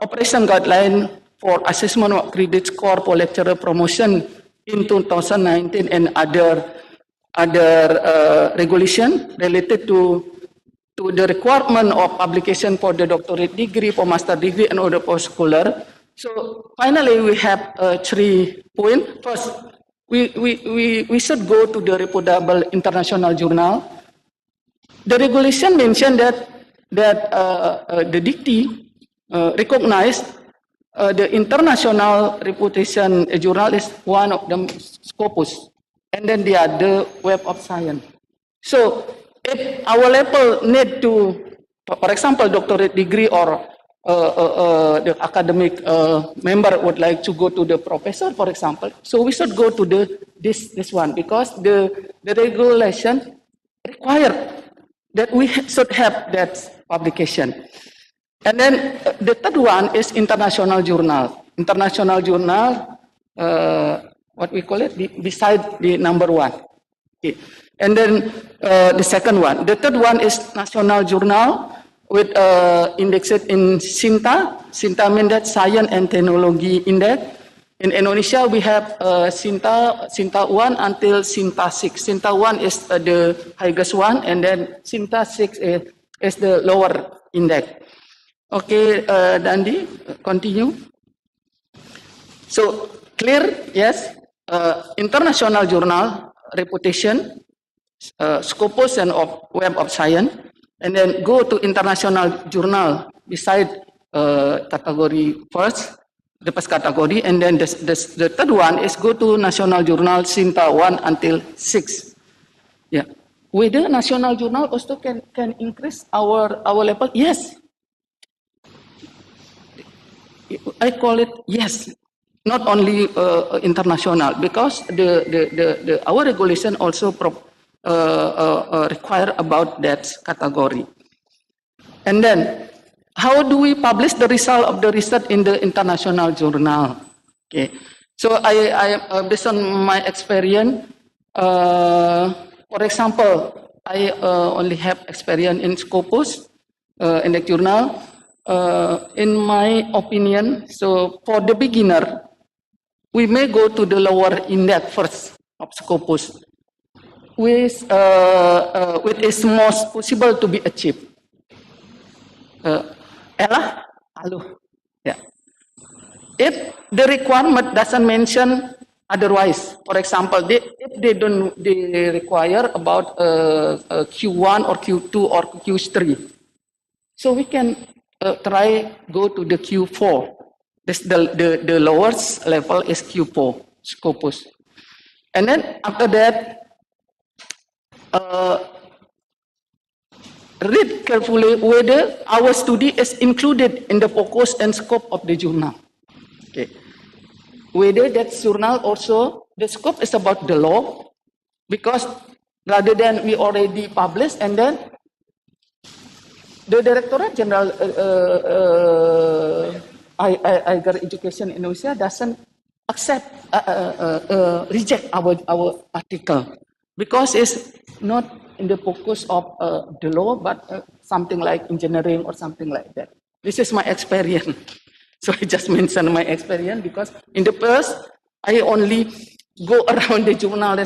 operation guideline for assessment of credit score for lecturer promotion in 2019 and other regulation related to the requirement of publication for the doctorate degree, for master degree, and other post-scholar. So finally, we have 3 points. First, we should go to the reputable international journal. The regulation mentioned that the dictee recognized the international reputation journal is one of them, Scopus, and then the other Web of Science. So If our level need to, for example, doctorate degree or the academic member would like to go to the professor, for example, so we should go to this one because the regulation require that we should have that publication. And then the third one is international journal. International journal, what we call it, beside the number one. Okay. And then the second one. The third one is national journal with indexed in SINTA. SINTA means that Science and Technology Index. In Indonesia, we have SINTA 1 until SINTA 6. SINTA 1 is the highest one, and then SINTA 6 is the lower index. Okay, Dandi, continue. So, clear, yes. International journal, reputation, Scopus and Web of Science, and then go to international journal beside category first, the first category, and then the third one is go to national journal SINTA 1 until 6. Yeah. Whether national journal also can increase our level? Yes. I call it yes. Not only international, because our regulation also require about that category. And then, how do we publish the result of the research in the international journal? Okay, so I based on my experience, for example, I only have experience in Scopus, in the journal. In my opinion, so for the beginner, we may go to the lower index first of Scopus, which is most possible to be achieved. Yeah. If the requirement doesn't mention otherwise, for example, if they require about Q1 or Q2 or Q3, so we can try go to the Q4. This the lowest level is Q4 Scopus, and then after that, read carefully whether our study is included in the focus and scope of the journal. Okay, whether that journal also the scope is about the law, because rather than we already published and then the Directorate General Higher Education in Indonesia doesn't accept, reject our article because it's not in the focus of the law, but something like engineering or something like that. This is my experience. So I just mentioned my experience because in the past, I only go around the journal,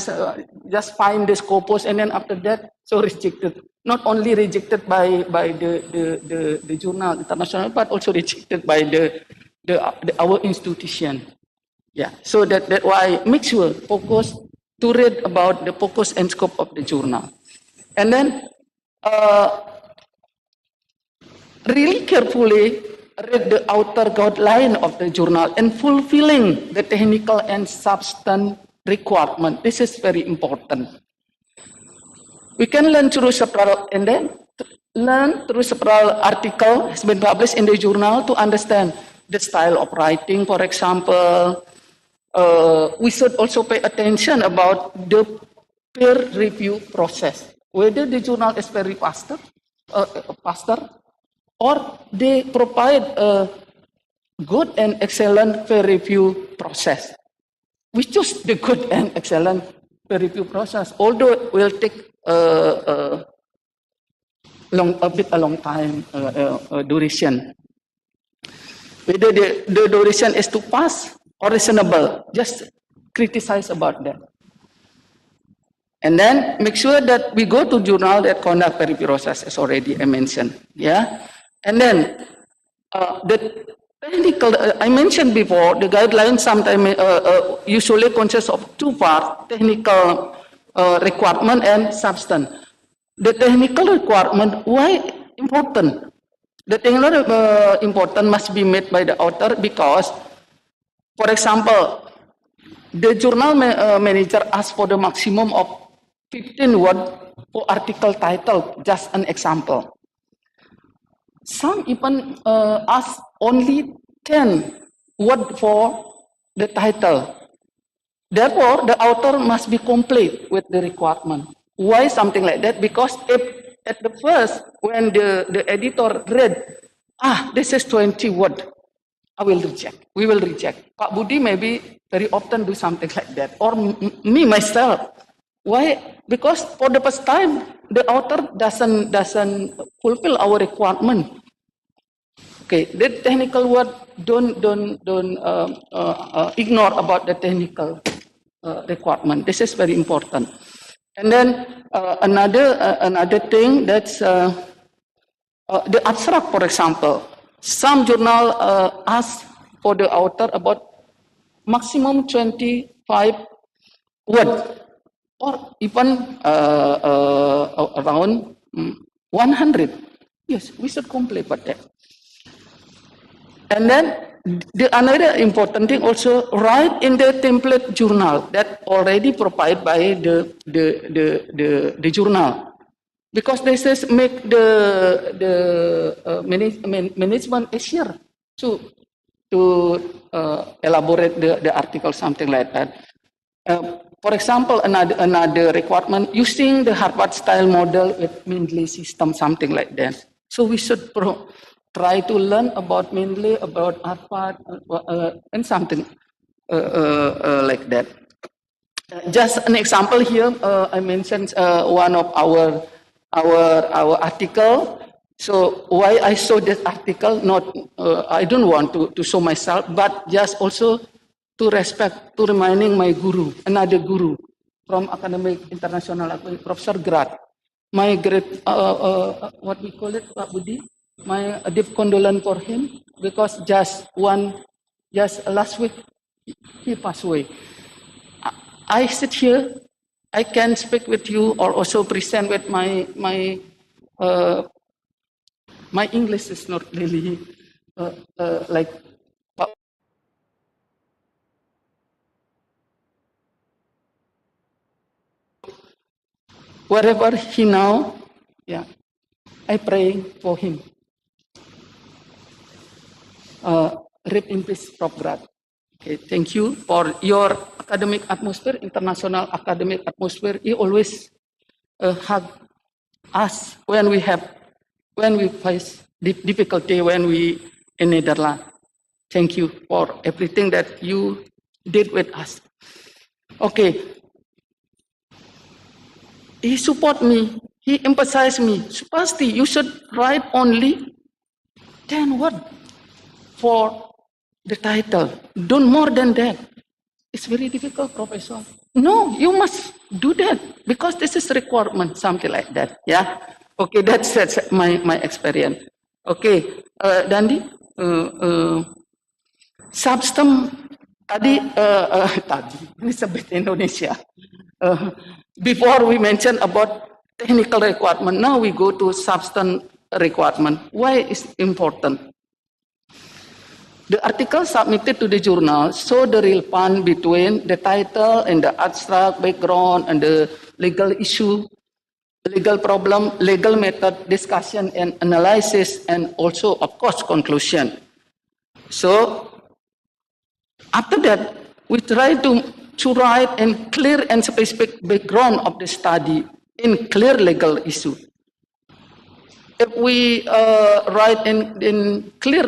just find the Scopus, and then after that, so rejected. Not only rejected by the journal international, but also rejected by our institution. Yeah, so that why make sure focus to read about the focus and scope of the journal, and then really carefully read the outer guideline of the journal and fulfilling the technical and substance requirement. This is very important. We can learn through several, and then learn through several articles has been published in the journal to understand the style of writing, for example. We should also pay attention about the peer review process. Whether the journal is very faster, or they provide a good and excellent peer review process. We choose the good and excellent peer review process, although it will take a long time duration. Whether the duration is too fast or reasonable, just criticize about that. And then make sure that we go to journal that conduct peer review process, as already I mentioned. Yeah, and then the technical, I mentioned before, the guidelines sometimes usually consist of two parts: technical requirement and substance. The technical requirement, why important? The technical important must be made by the author because, for example, the journal manager asks for the maximum of 15 words for article title, just an example. Some even ask only 10 words for the title. Therefore, the author must be complete with the requirement. Why something like that? Because if at the first, when the editor read, this is 20 words, I will reject. We will reject. Pak Budi maybe very often do something like that. Or me, myself. Why? Because for the first time, the author doesn't fulfill our requirement. Okay, the technical word, don't ignore about the technical requirement. This is very important. And then another thing, that's the abstract, for example. Some journal ask for the author about maximum 25 words, or even around 100. Yes, we should complete with that. And then another important thing also, write in the template journal that already provided by the journal. Because this is make the management easier to elaborate the article, something like that. For example, another requirement, using the Harvard style model with Mendeley system, something like that. So we should try to learn about Mendeley, about Harvard, and something like that. Just an example here, I mentioned one of our article. So why I saw this article, not I don't want to show myself, but just also to respect, to reminding my guru, another guru from academic international, Professor Grad. My great, what we call it, Pak Budi, my deep condolence for him, because just last week he passed away. I sit here, I can speak with you or also present with my English is not really like wherever he now, yeah, I pray for him. Rest in peace, Prof. Grad. Okay, thank you for your academic atmosphere, international academic atmosphere. You always hug us when we face difficulty when we in Netherlands. Thank you for everything that you did with us. Okay. He support me. He emphasized me. Supasti, you should write only 10 words for the title. Don't more than that. It's very difficult, Professor. No, you must do that because this is requirement, something like that. Yeah. Okay, that's my experience. Okay, Dandi, substance tadi ini sebut Indonesia. Before we mentioned about technical requirement, now we go to substance requirement. Why is important? The article submitted to the journal show the real bond between the title and the abstract background and the legal issue, legal problem, legal method, discussion and analysis, and also, of course, conclusion. So, after that, we try to write in clear and specific background of the study in clear legal issue. If we write in clear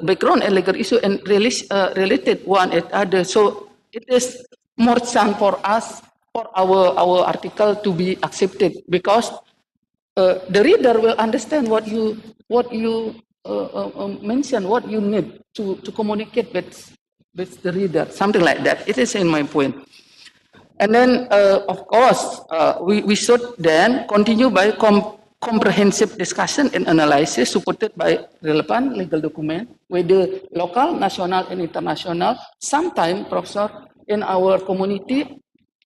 background and legal issue and related one at other, so it is more chance for us, for our article to be accepted, because the reader will understand what you mention, what you need to communicate with the reader, something like that. It is in my point. And then, of course, we should then continue by comprehensive discussion and analysis supported by relevant legal document, whether local, national, and international. Sometimes, Professor, in our community,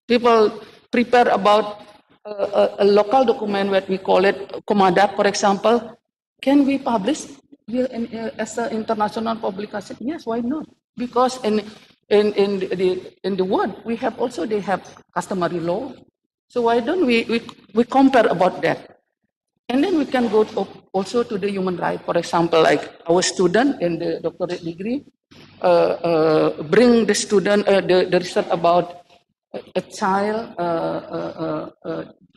people prepare about a local document, what we call it, Komadat, for example. Can we publish here as an international publication? Yes, why not? Because in the world, we have also, they have customary law, So why don't we compare about that? And then we can go also to the human right. For example, like our student in the doctorate degree, bring the student, the research about a child,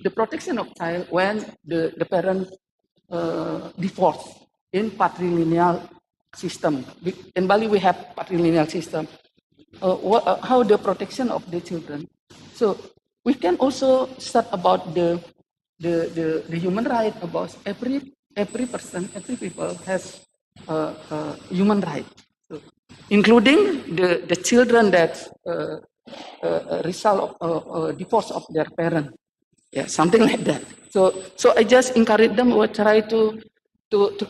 the protection of child when the parent divorce in patrilineal system. In Bali, we have patrilineal system. How the protection of the children. So we can also start about the human right, about every person, every people has human right, so, including the children that result of divorce of their parent, yeah, something like that. So I just encourage them or try to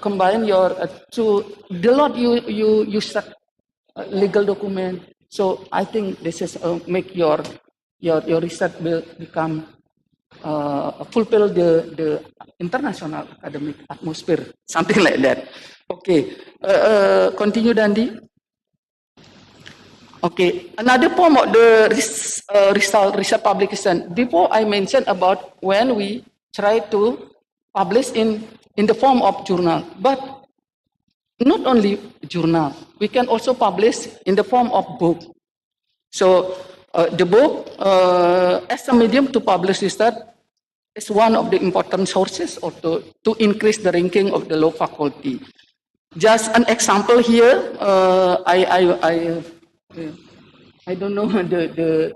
combine your to the lot you start legal document. So I think this is make your research will become fulfill the international academic atmosphere, something like that. Okay, continue, Dandi. Okay, another form of the research publication. Before I mentioned about when we try to publish in the form of journal, but not only journal, we can also publish in the form of book. So the book as a medium to publish research is one of the important sources or to increase the ranking of the law faculty. Just an example here, I don't know the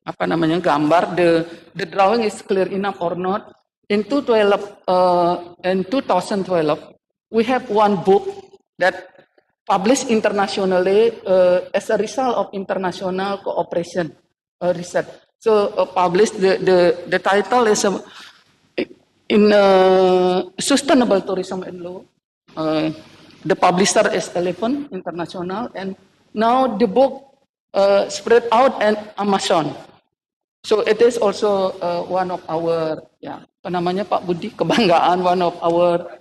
apa namanya gambar, the drawing is clear enough or not. In 2012, we have one book that published internationally as a result of international cooperation research. So published the title is in sustainable tourism and law. The publisher is Elephant International, and now the book spread out at Amazon. So it is also one of our, ya, apa namanya Pak Budi, kebanggaan, one of our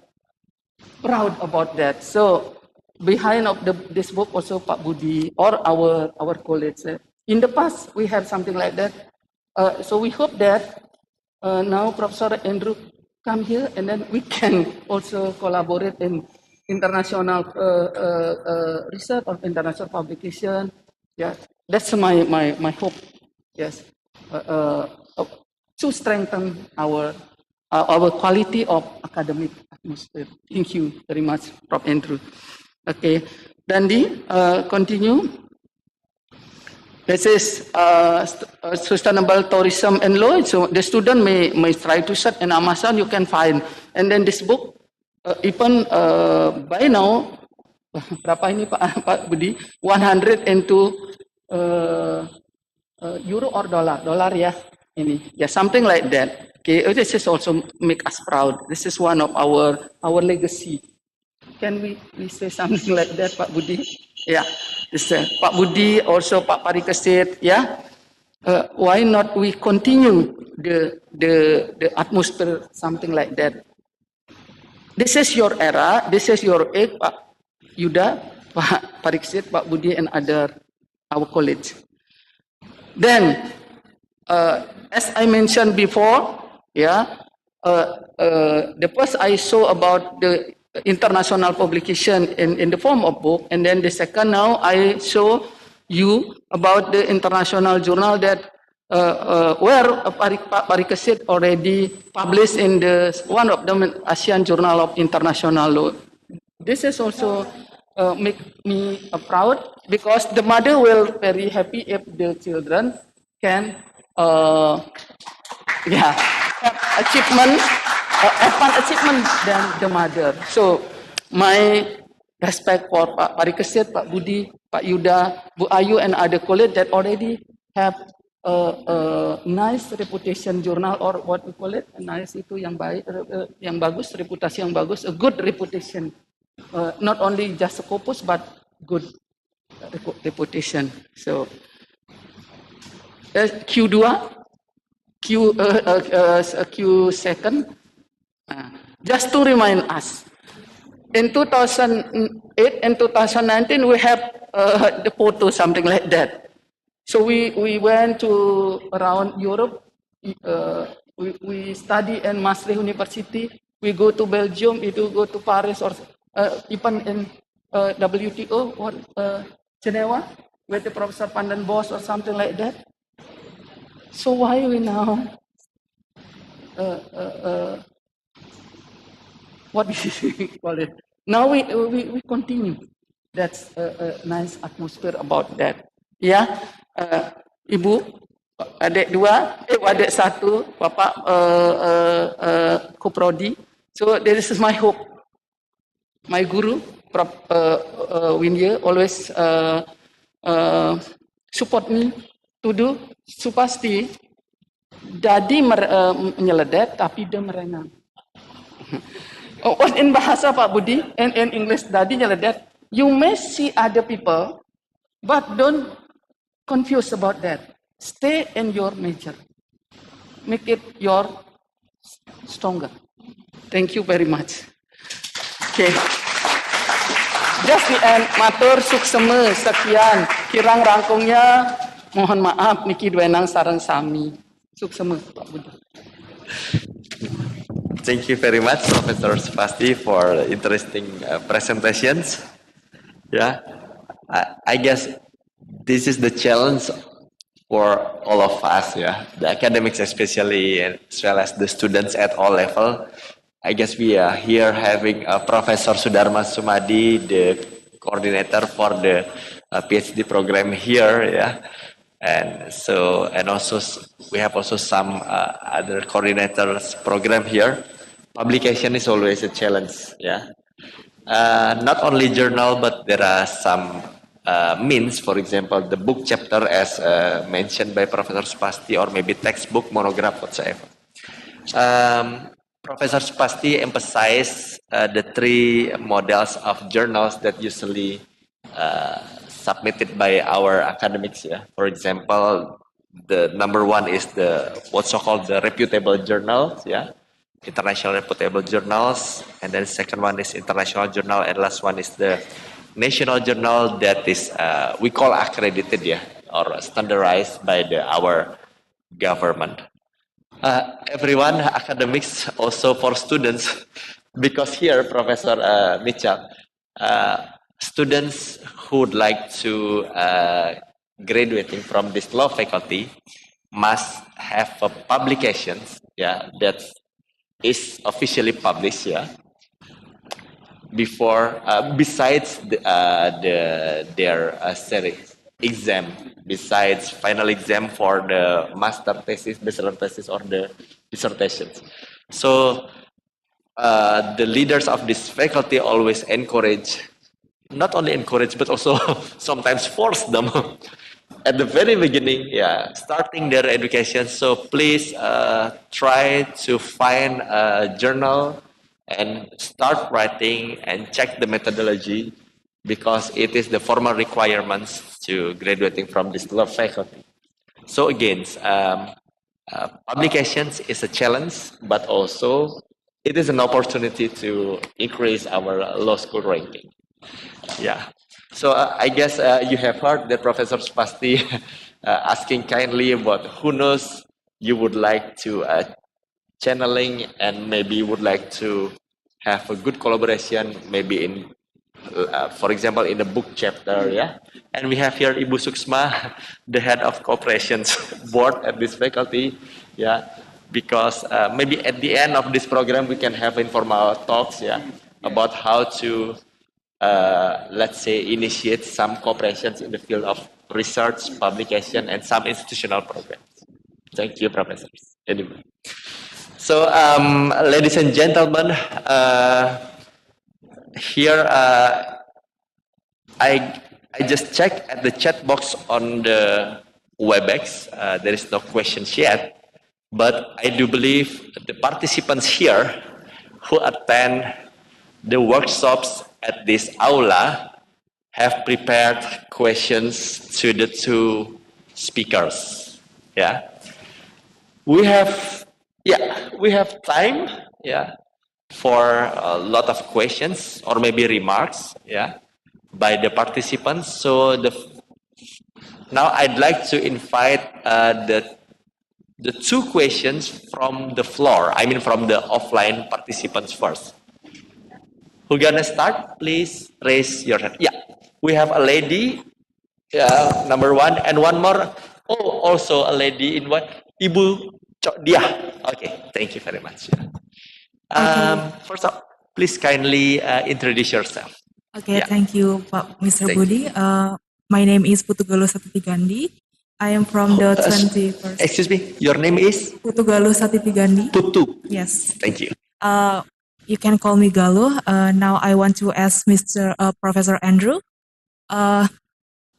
proud about that. So behind of this book also Pak Budi or our colleagues. In the past we have something like that. So we hope that now Professor Andrew come here and then we can also collaborate in international research or international publication. Yeah, that's my hope. Yes, to strengthen our quality of academic atmosphere. Thank you very much, Prof. Andrew. Okay, Dandi, continue. This is sustainable tourism and law. So the student may try to search in Amazon, you can find. And then this book, even by now, berapa ini Pak Budi? 102 euro or dollar? Dollar ya, ini. Yeah, something like that. Okay, this is also make us proud. This is one of our legacy. Can we say something like that, Pak Budi? Yeah, this, Pak Budi, also Pak Parikesit, yeah. Why not we continue the atmosphere, something like that? This is your era, this is your age, Pak Yuda, Pak Parikesit, Pak Budi, and other our colleagues. Then, as I mentioned before, yeah, the first I saw about the international publication in the form of book, and then the second now I show you about the international journal that where Parikesit already published in the one of them ASEAN Journal of International Law. This is also make me proud because the mother will very happy if the children can yeah, have achievement, advanced achievement than the mother. So my respect for Pak Parikesit, Pak Budi, Pak Yuda, Bu Ayu, and other colleagues that already have a nice reputation journal, or what we call it, nice itu yang baik, yang bagus, reputasi yang bagus, a good reputation. Not only just Scopus, but good reputation. So Q2, Q second. Just to remind us, in 2008 and 2019 we have the photo, something like that. So we went to around Europe we study in Maastricht University. We go to Belgium. We do go to Paris or even in WTO or Geneva with the Professor Pandan Bos or something like that. So why we now? What do you call it? Now we continue. That's a nice atmosphere about that. Ya, Ibu, adik dua, adik satu, Bapak Koprodi. So this is my hope. My guru, Prof. Windya, always support me to do supasti. Dadi menyeledet, tapi dia merenang. In bahasa Pak Budi, in English, dadi nyeledet. You may see other people, but don't confuse about that. Stay in your nature. Make it your stronger. Thank you very much. Okay. Just the end. Matur sukseme sekian. Kirang rangkungnya. Mohon maaf, niki duenang sareng sami. Sukseme Pak Budi. Thank you very much, Professor Supasti, for interesting presentations. Yeah, I guess this is the challenge for all of us. Yeah, the academics especially, as well as the students at all level. I guess we are here having Professor Sudarma Sumadi, the coordinator for the PhD program here. Yeah, and also we have also some other coordinators program here. Publication is always a challenge. Yeah. Not only journal, but there are some means, for example, the book chapter as mentioned by Professor Supasti, or maybe textbook, monograph, whatsoever. Professor Supasti emphasized the three models of journals that usually submitted by our academics. Yeah? For example, the number one is the what's so-called the reputable journals. Yeah. International reputable journals, and then the second one is international journal, and last one is the national journal that is we call accredited, yeah, or standardized by our government. Everyone, academics, also for students, because here, Professor Mitchell, students who would like to graduating from this law faculty must have publications, yeah, that is officially published, yeah, before besides their exam, besides final exam for the master thesis, bachelor thesis, or the dissertations. So the leaders of this faculty always encourage, not only encourage, but also sometimes force them at the very beginning, yeah, starting their education. So please try to find a journal and start writing and check the methodology, because it is the formal requirements to graduating from this law faculty. So again, publications is a challenge, but also it is an opportunity to increase our law school ranking. Yeah. So I guess you have heard that Professor Supasti asking kindly about who knows you would like to channeling, and maybe would like to have a good collaboration, maybe in, for example, in the book chapter, yeah. And we have here Ibu Suksma, the head of cooperations board at this faculty, yeah. Because maybe at the end of this program we can have informal talks, yeah, about how to let's say initiate some cooperations in the field of research, publication, and some institutional programs. Thank you, professors. Anyway. So, ladies and gentlemen, here I just checked at the chat box on the WebEx. There is no questions yet, but I do believe the participants here who attend the workshops at this aula have prepared questions to the two speakers. Yeah, we have time, yeah, for a lot of questions or maybe remarks, yeah, by the participants. So now I'd like to invite the the two questions from the floor, I mean from the offline participants first. Who gonna start? Please raise your hand. Yeah, we have a lady, number one, and one more. Oh, also a lady in what? Ibu Dia. Okay, thank you very much. First up, please kindly introduce yourself. Okay, Yeah. thank you, Mr. Thank Budi. My name is Putugalo Satitigandi. I am from the 21st. Excuse me, your name is? Putugalo Satitigandi. Putu. Yes. Thank you. You can call me Galuh. Now I want to ask Professor Andrew.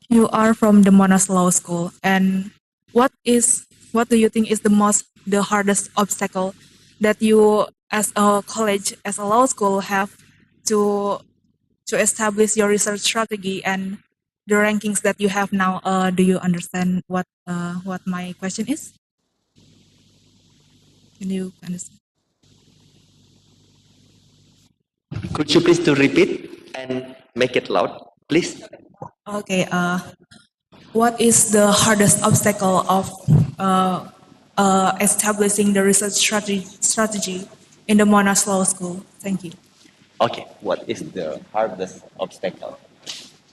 You are from the Monash Law School, and what do you think is the hardest obstacle that you as a college, as a law school, have to establish your research strategy and the rankings that you have now? Do you understand what my question is? Can you understand? Could you please to repeat and make it loud, please? Okay. What is the hardest obstacle of establishing the research strategy in the Monash Law School? Thank you. Okay, what is the hardest obstacle?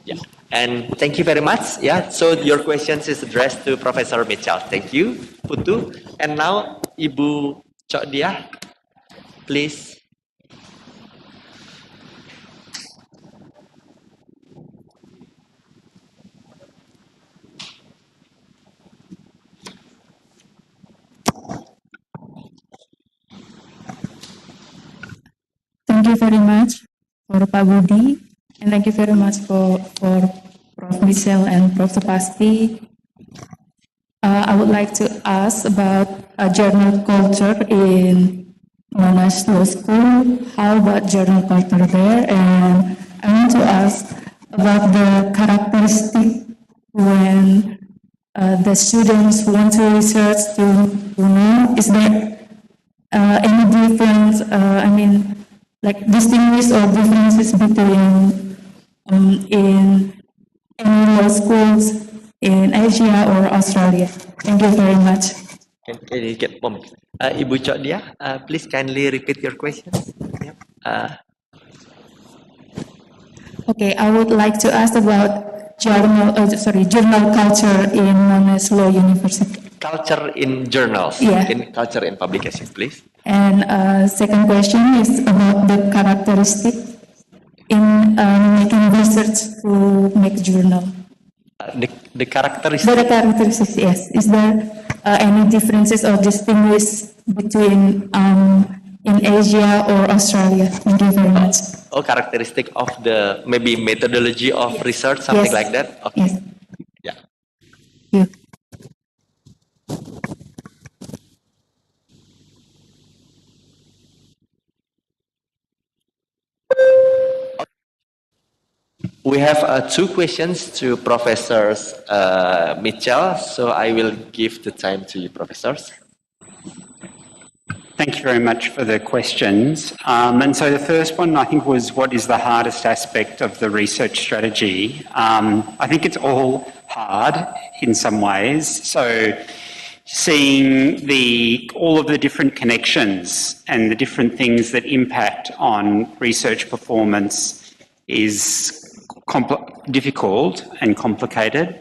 Yeah, and thank you very much. Yeah, so your questions is addressed to Professor Mitchell. Thank you, Putu. And now, Ibu Cok Dia, please. Thank you very much for Pak Budi, and thank you very much for Prof. Michelle and Prof. Supasti. I would like to ask about journal culture in Monash Law School. How about journal culture there? And I want to ask about the characteristic when the students want to research to know, is there any difference, like distinguish or differences between in any law schools in Asia or Australia? Thank you very much. Can you get Ibu Cok Dia, please kindly repeat your questions. Yep. Okay, I would like to ask about journal culture in Monash Law University. Culture in journals, Yeah. in culture in publications, please. And second question is about the characteristic in making research to make journal. The characteristic. The characteristics, yes. Is there any differences or distinguish between in Asia or Australia? Thank you very much. Oh, characteristic of the maybe methodology of research, something Yes. like that. Okay. Yes. Yeah. Thank you. We have two questions to Professors Mitchell, so I will give the time to you, Professors. Thank you very much for the questions. And so the first one, I think, was what is the hardest aspect of the research strategy? I think it's all hard in some ways. So seeing all of the different connections and the different things that impact on research performance is difficult and complicated.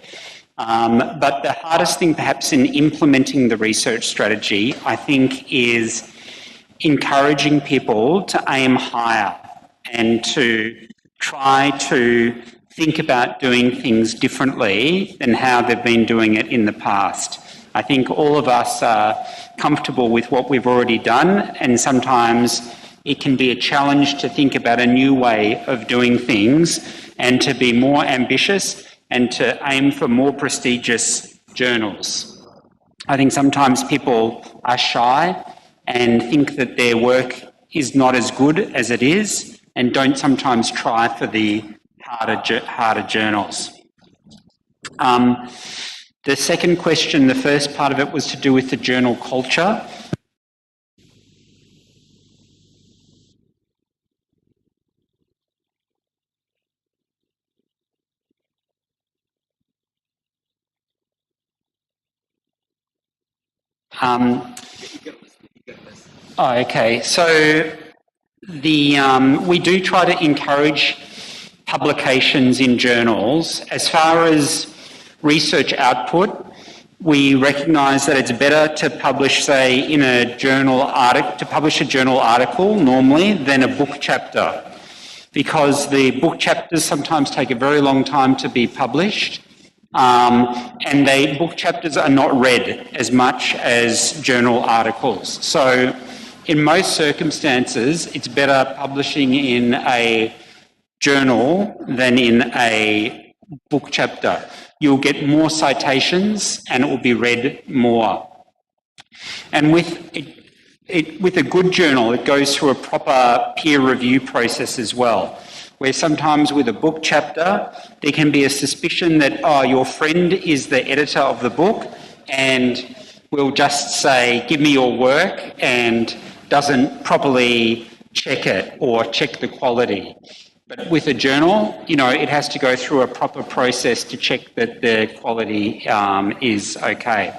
But the hardest thing perhaps in implementing the research strategy, I think, is encouraging people to aim higher and to try to think about doing things differently than how they've been doing it in the past. I think all of us are comfortable with what we've already done, and sometimes it can be a challenge to think about a new way of doing things and to be more ambitious and to aim for more prestigious journals. I think sometimes people are shy and think that their work is not as good as it is and don't sometimes try for the harder journals. The second question, the first part of it was to do with the journal culture. Okay. So we do try to encourage publications in journals. As far as research output, we recognise that it's better to publish, say, in a journal article normally than a book chapter, because the book chapters sometimes take a very long time to be published, and book chapters are not read as much as journal articles. So in most circumstances, it's better publishing in a journal than in a book chapter. You'll get more citations and it will be read more. And with a good journal, it goes through a proper peer review process as well, where sometimes with a book chapter, there can be a suspicion that, your friend is the editor of the book and will just say, give me your work, and doesn't properly check it or check the quality. But with a journal, it has to go through a proper process to check that the quality is okay.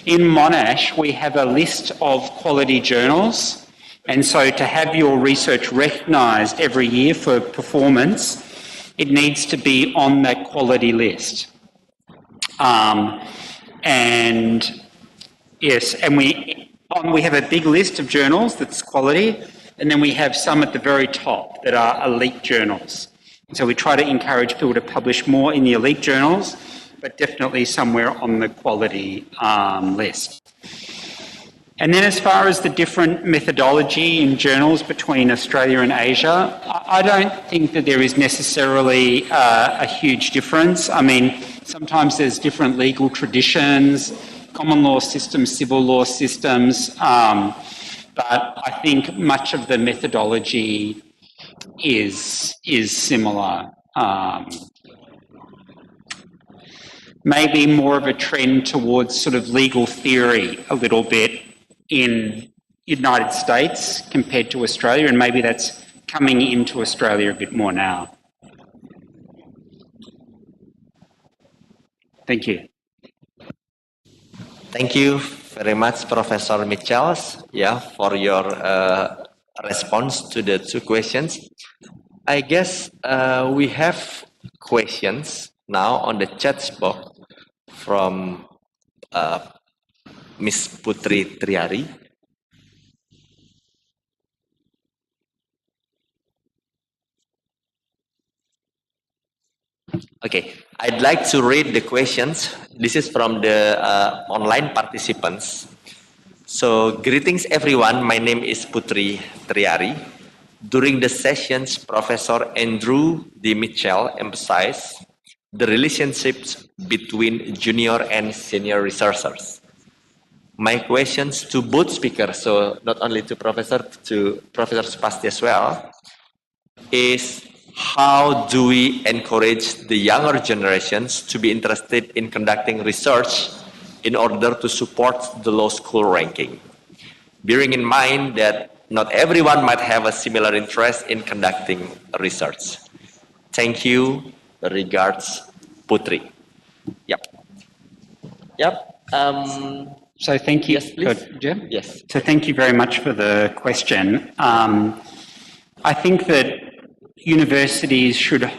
In Monash, we have a list of quality journals, and so to have your research recognised every year for performance, it needs to be on that quality list. And yes, and we have a big list of journals that's quality, and then we have some at the very top that are elite journals. So we try to encourage people to publish more in the elite journals, but definitely somewhere on the quality list. And then as far as the different methodology in journals between Australia and Asia, I don't think that there is necessarily a huge difference. I mean, sometimes there's different legal traditions, common law systems, civil law systems, but I think much of the methodology is similar. Maybe more of a trend towards sort of legal theory a little bit in United States compared to Australia, and maybe that's coming into Australia a bit more now. Thank you. Thank you very much, Professor Michels, for your response to the two questions. I guess we have questions now on the chat box from Miss Putri Triari. Okay, I'd like to read the questions. This is from the online participants. So, greetings everyone. My name is Putri Triari. During the sessions, Professor Andrew D. Mitchell emphasized the relationships between junior and senior researchers. My questions to both speakers, so not only to Professor Supasti as well, is how do we encourage the younger generations to be interested in conducting research in order to support the law school ranking? Bearing in mind that not everyone might have a similar interest in conducting research. Thank you. Regards, Putri. Yep. So thank you. Yes, please. Jim? Yes. So thank you very much for the question. I think that universities should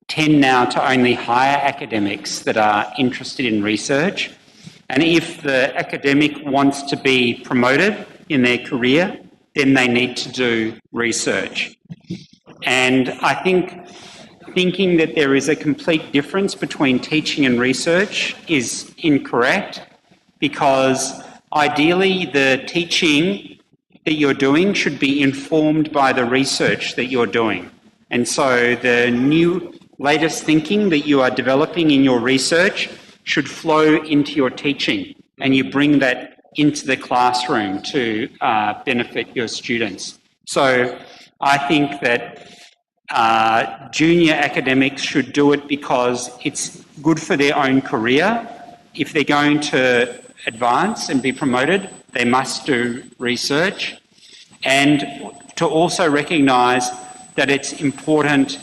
tend now to only hire academics that are interested in research. And if the academic wants to be promoted in their career, then they need to do research. And I think thinking that there is a complete difference between teaching and research is incorrect, because ideally the teaching that you're doing should be informed by the research that you're doing. And so the new latest thinking that you are developing in your research should flow into your teaching, and you bring that into the classroom to benefit your students. So I think that junior academics should do it because it's good for their own career. If they're going to advance and be promoted, they must do research, and to also recognise that it's important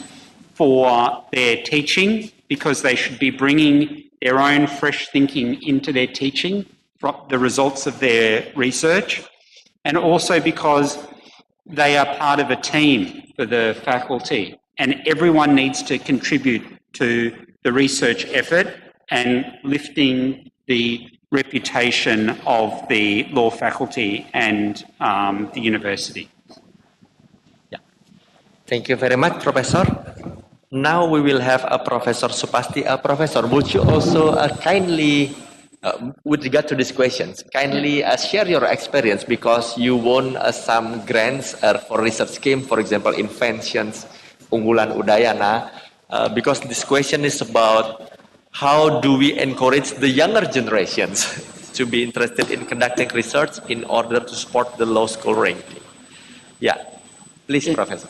for their teaching, because they should be bringing their own fresh thinking into their teaching the results of their research, and also because they are part of a team for the faculty, and everyone needs to contribute to the research effort and lifting the reputation of the law faculty and the university. Thank you very much, Professor. Now we will have a Professor Supasti. Professor, would you also kindly, with regard to these questions, kindly share your experience because you won some grants for research scheme, for example, inventions, Unggulan Udayana, because this question is about how do we encourage the younger generations to be interested in conducting research in order to support the law school ranking. Yeah, please, Professor.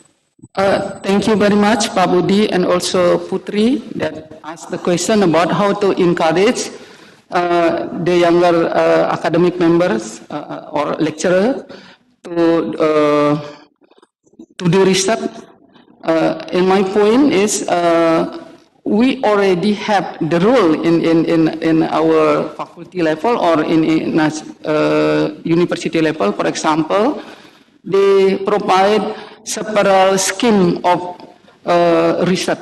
Thank you very much, Pak Budi, and also Putri that asked the question about how to encourage the younger academic members or lecturer to do research. And my point is we already have the rule in our faculty level or in university level. For example, they provide several scheme of research.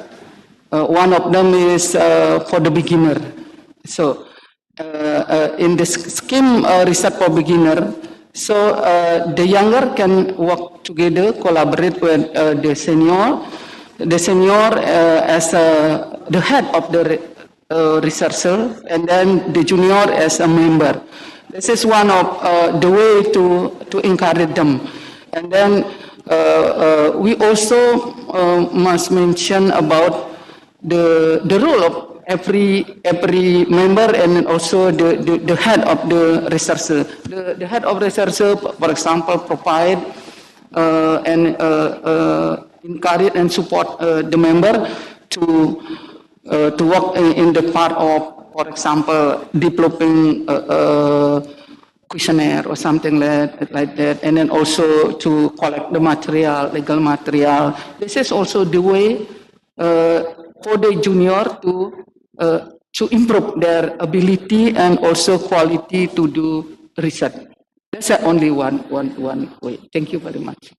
One of them is for the beginner. So in this scheme research for beginner, so the younger can work together, collaborate with the senior. The senior as the head of the researcher, and then the junior as a member. This is one of the way to encourage them. And then we also must mention about the role of every member and also the head of the researcher. The head of researcher, for example, provide and encourage and support the member to work in the part of, for example, developing questionnaire or something like that, and then also to collect the material, legal material. This is also the way for the junior to improve their ability and also quality to do research. That's only one way. Thank you very much.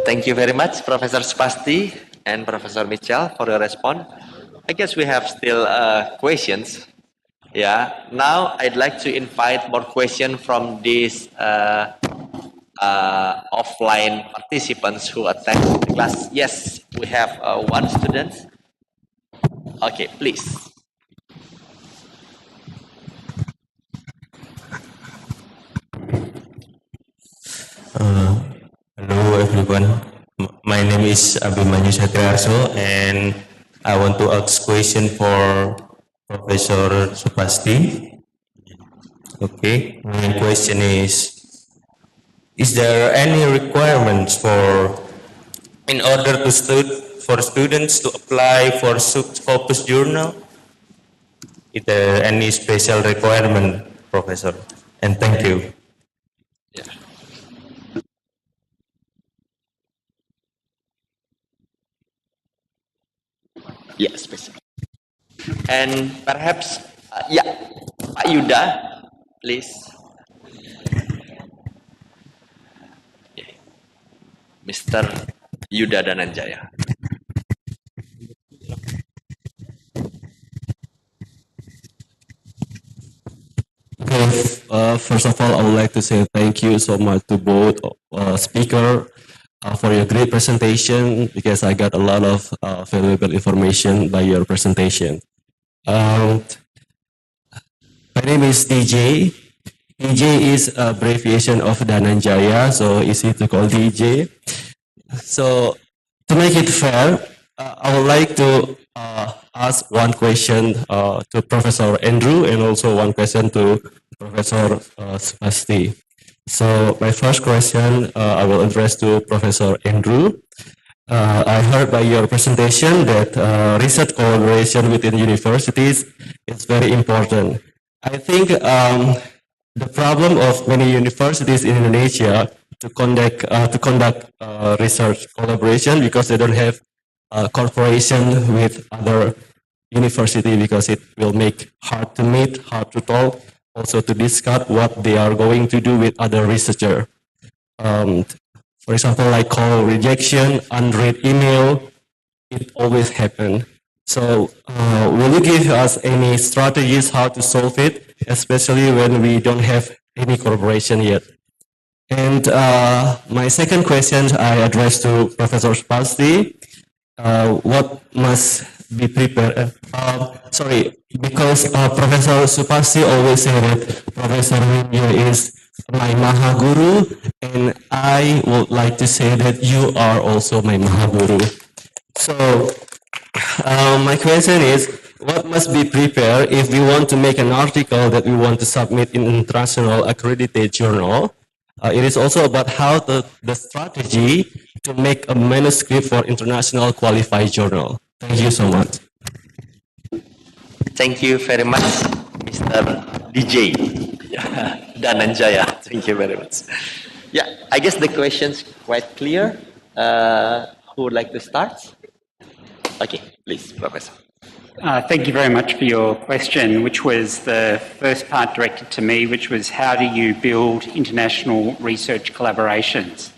Thank you very much, Professor Spasti and Professor Mitchell, for your response. I guess we have still questions. Yeah. Now I'd like to invite more questions from these offline participants who attend the class. Yes, we have one student. Okay, please. Hello everyone, my name is Abhimanyu Satriarso and I want to ask question for Professor Supasti. Okay, my question is there any requirements in order for students to apply for Scopus journal? Is there any special requirement, Professor? And thank you. Yes, special. And perhaps, Pak Yuda, please. Mr. Yuda Dananjaya. First of all, I would like to say thank you so much to both speakers for your great presentation, because I got a lot of valuable information by your presentation. My name is DJ. DJ is an abbreviation of Dananjaya, so easy to call DJ. So to make it fair, I would like to ask one question to Professor Andrew and also one question to Professor Spasti. So my first question I will address to Professor Andrew. I heard by your presentation that research collaboration within universities is very important. I think the problem of many universities in Indonesia to conduct research collaboration because they don't have cooperation with other university because it will make hard to meet, hard to talk, also to discuss what they are going to do with other researcher. For example, like call rejection, unread email, it always happen. So will you give us any strategies how to solve it, especially when we don't have any collaboration yet? And my second question I address to Professor Supasti. What must be prepared? Because Professor Supasti always say that Professor Wimyo is my Mahaguru, and I would like to say that you are also my Mahaguru. So my question is, what must be prepared if we want to make an article that we want to submit in international accredited journal? It is also about how the strategy to make a manuscript for international qualified journal. Thank you so much. Thank you very much, Mr. DJ Dananjaya. Thank you very much. Yeah, I guess the question's quite clear. Who would like to start? Okay, please, Professor. Thank you very much for your question, which was the first part directed to me, which was how do you build international research collaborations?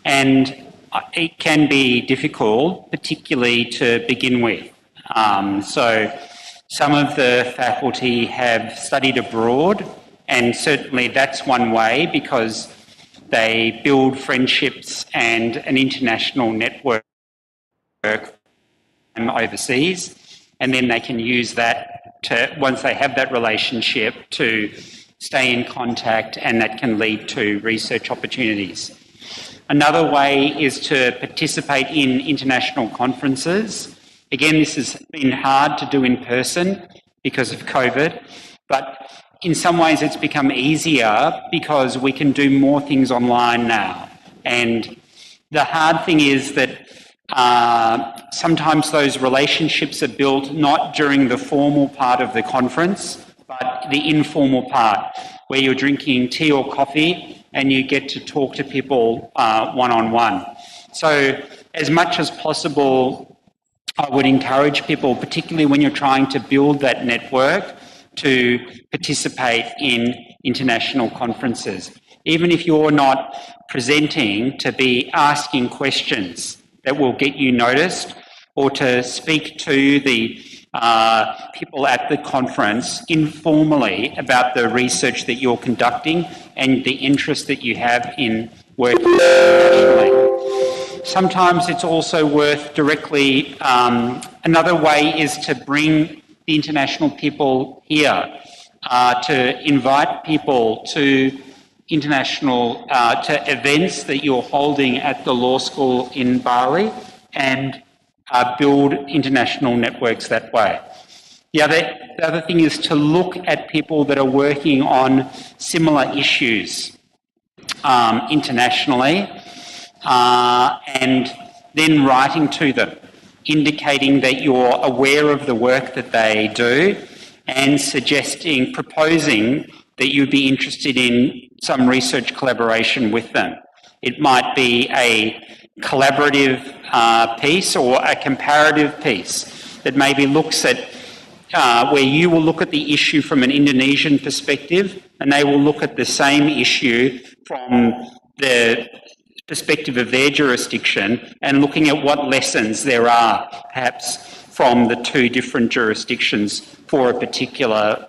And it can be difficult, particularly to begin with. So some of the faculty have studied abroad, and certainly that's one way because they build friendships and an international network overseas, and then they can use that to, once they have that relationship, to stay in contact, and that can lead to research opportunities. Another way is to participate in international conferences. Again, this has been hard to do in person because of COVID, but in some ways it's become easier because we can do more things online now. And the hard thing is that sometimes those relationships are built not during the formal part of the conference, but the informal part, where you're drinking tea or coffee and you get to talk to people one-on-one. So as much as possible, I would encourage people, particularly when you're trying to build that network, to participate in international conferences. Even if you're not presenting, to be asking questions that will get you noticed, or to speak to the people at the conference informally about the research that you're conducting and the interest that you have in working internationally. Sometimes it's also worth directly, another way is to bring the international people here, to invite people to international, to events that you're holding at the law school in Bali, and build international networks that way. The other thing is to look at people that are working on similar issues internationally, and then writing to them, indicating that you're aware of the work that they do, and proposing that you'd be interested in some research collaboration with them. It might be a collaborative piece or a comparative piece that maybe looks at where you will look at the issue from an Indonesian perspective, and they will look at the same issue from the perspective of their jurisdiction, and looking at what lessons there are perhaps from the two different jurisdictions for a particular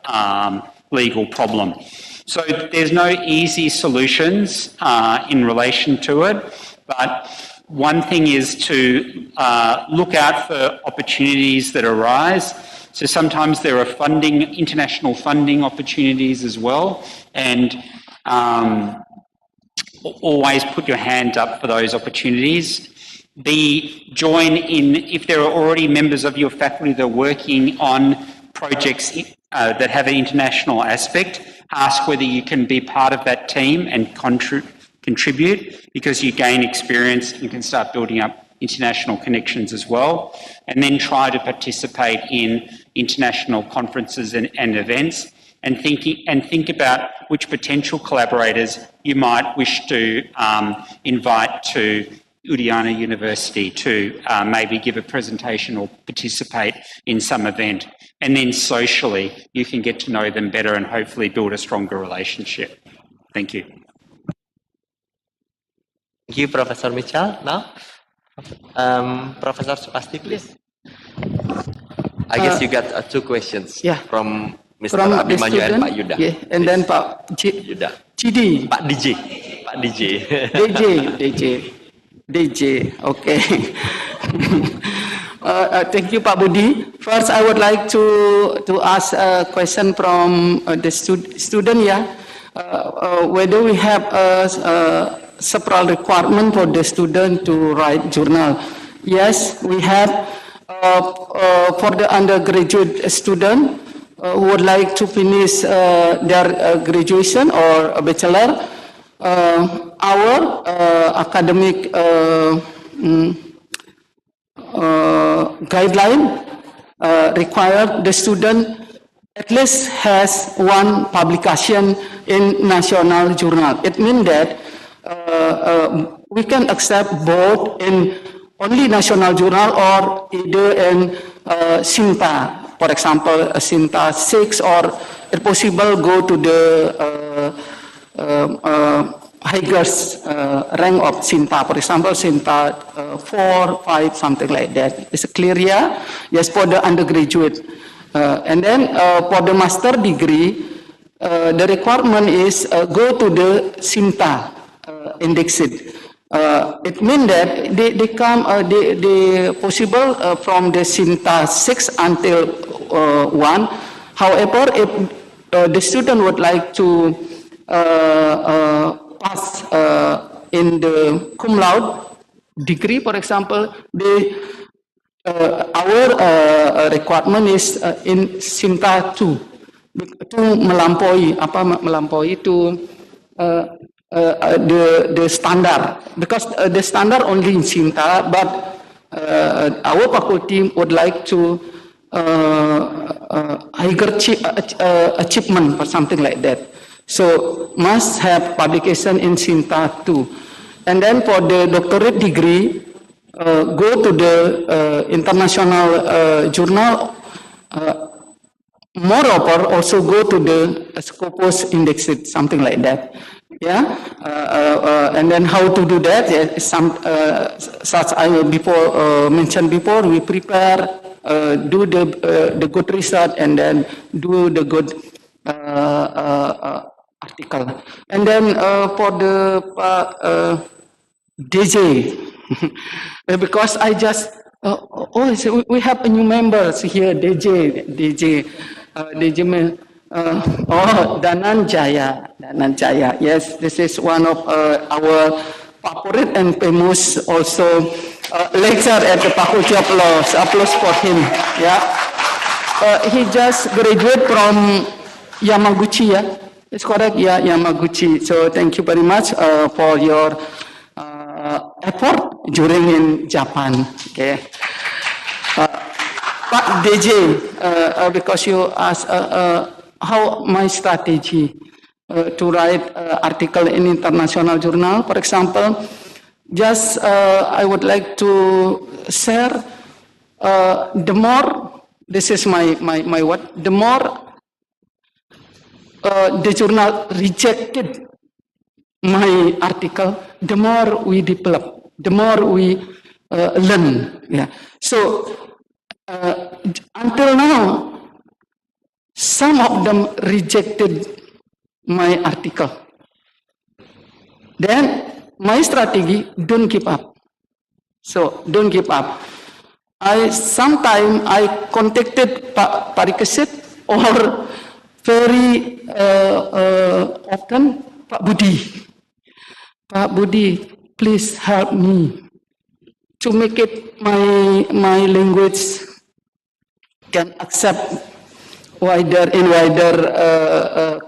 legal problem. So there's no easy solutions in relation to it, but one thing is to look out for opportunities that arise. So sometimes there are international funding opportunities as well, and always put your hand up for those opportunities. Join in, if there are already members of your faculty that are working on projects that have an international aspect, ask whether you can be part of that team and contribute, because you gain experience, you can start building up international connections as well, and then try to participate in international conferences and events, and think about which potential collaborators you might wish to invite to Udayana University to maybe give a presentation or participate in some event. And then socially, you can get to know them better and hopefully build a stronger relationship. Thank you. Thank you, Professor Mitchell. Now, Professor Supasti, please. I guess you got two questions from Mr. From the Abimanyu and student, Pak Yuda. yeah, and then Pak Yuda. Chidi. Pak DJ. Pak DJ. DJ, okay. Thank you, Pak Budi. First, I would like to ask a question from the student, whether we have several requirement for the student to write journal. Yes, we have. For the undergraduate student who would like to finish their graduation or a bachelor, our academic guideline require the student at least has one publication in national journal. It means that we can accept both in only national journal or either in SINTA, for example, SINTA 6, or if possible go to the highest rank of SINTA, for example, SINTA 4, 5, something like that. It's clear, yes, for the undergraduate. And then for the master degree, the requirement is go to the SINTA indexed. It means that they come, they possible from the SINTA 6 until 1. However, if the student would like to pass in the cum laude degree, for example, our requirement is in SINTA 2 to melampaui to the standard, because the standard only in SINTA, but our faculty would like to higher achievement or something like that. So must have publication in SINTA 2. And then for the doctorate degree, go to the international journal. Moreover, also go to the Scopus indexed, something like that. And then how to do that? Such I mentioned before, we prepare, do the good research, and then do the good article. And then for the DJ, because I just so we have a new members here, DJ. Dananjaya. Yes, this is one of our favorite and famous also lecturer at the Faculty of Law. Applause for him. He just graduated from Yamaguchi. It's correct, Yamaguchi. So thank you very much for your effort during in Japan. Okay. Pak DJ, because you asked how my strategy to write article in international journal, for example, just I would like to share the more, this is my word, the more the journal rejected my article, the more we develop, the more we learn. So until now, some of them rejected my article. Then my strategy, don't give up. So don't give up. Sometimes I contacted Pak Parikesit or very often Pak Budi. Pak Budi, please help me to make it my language can accept wider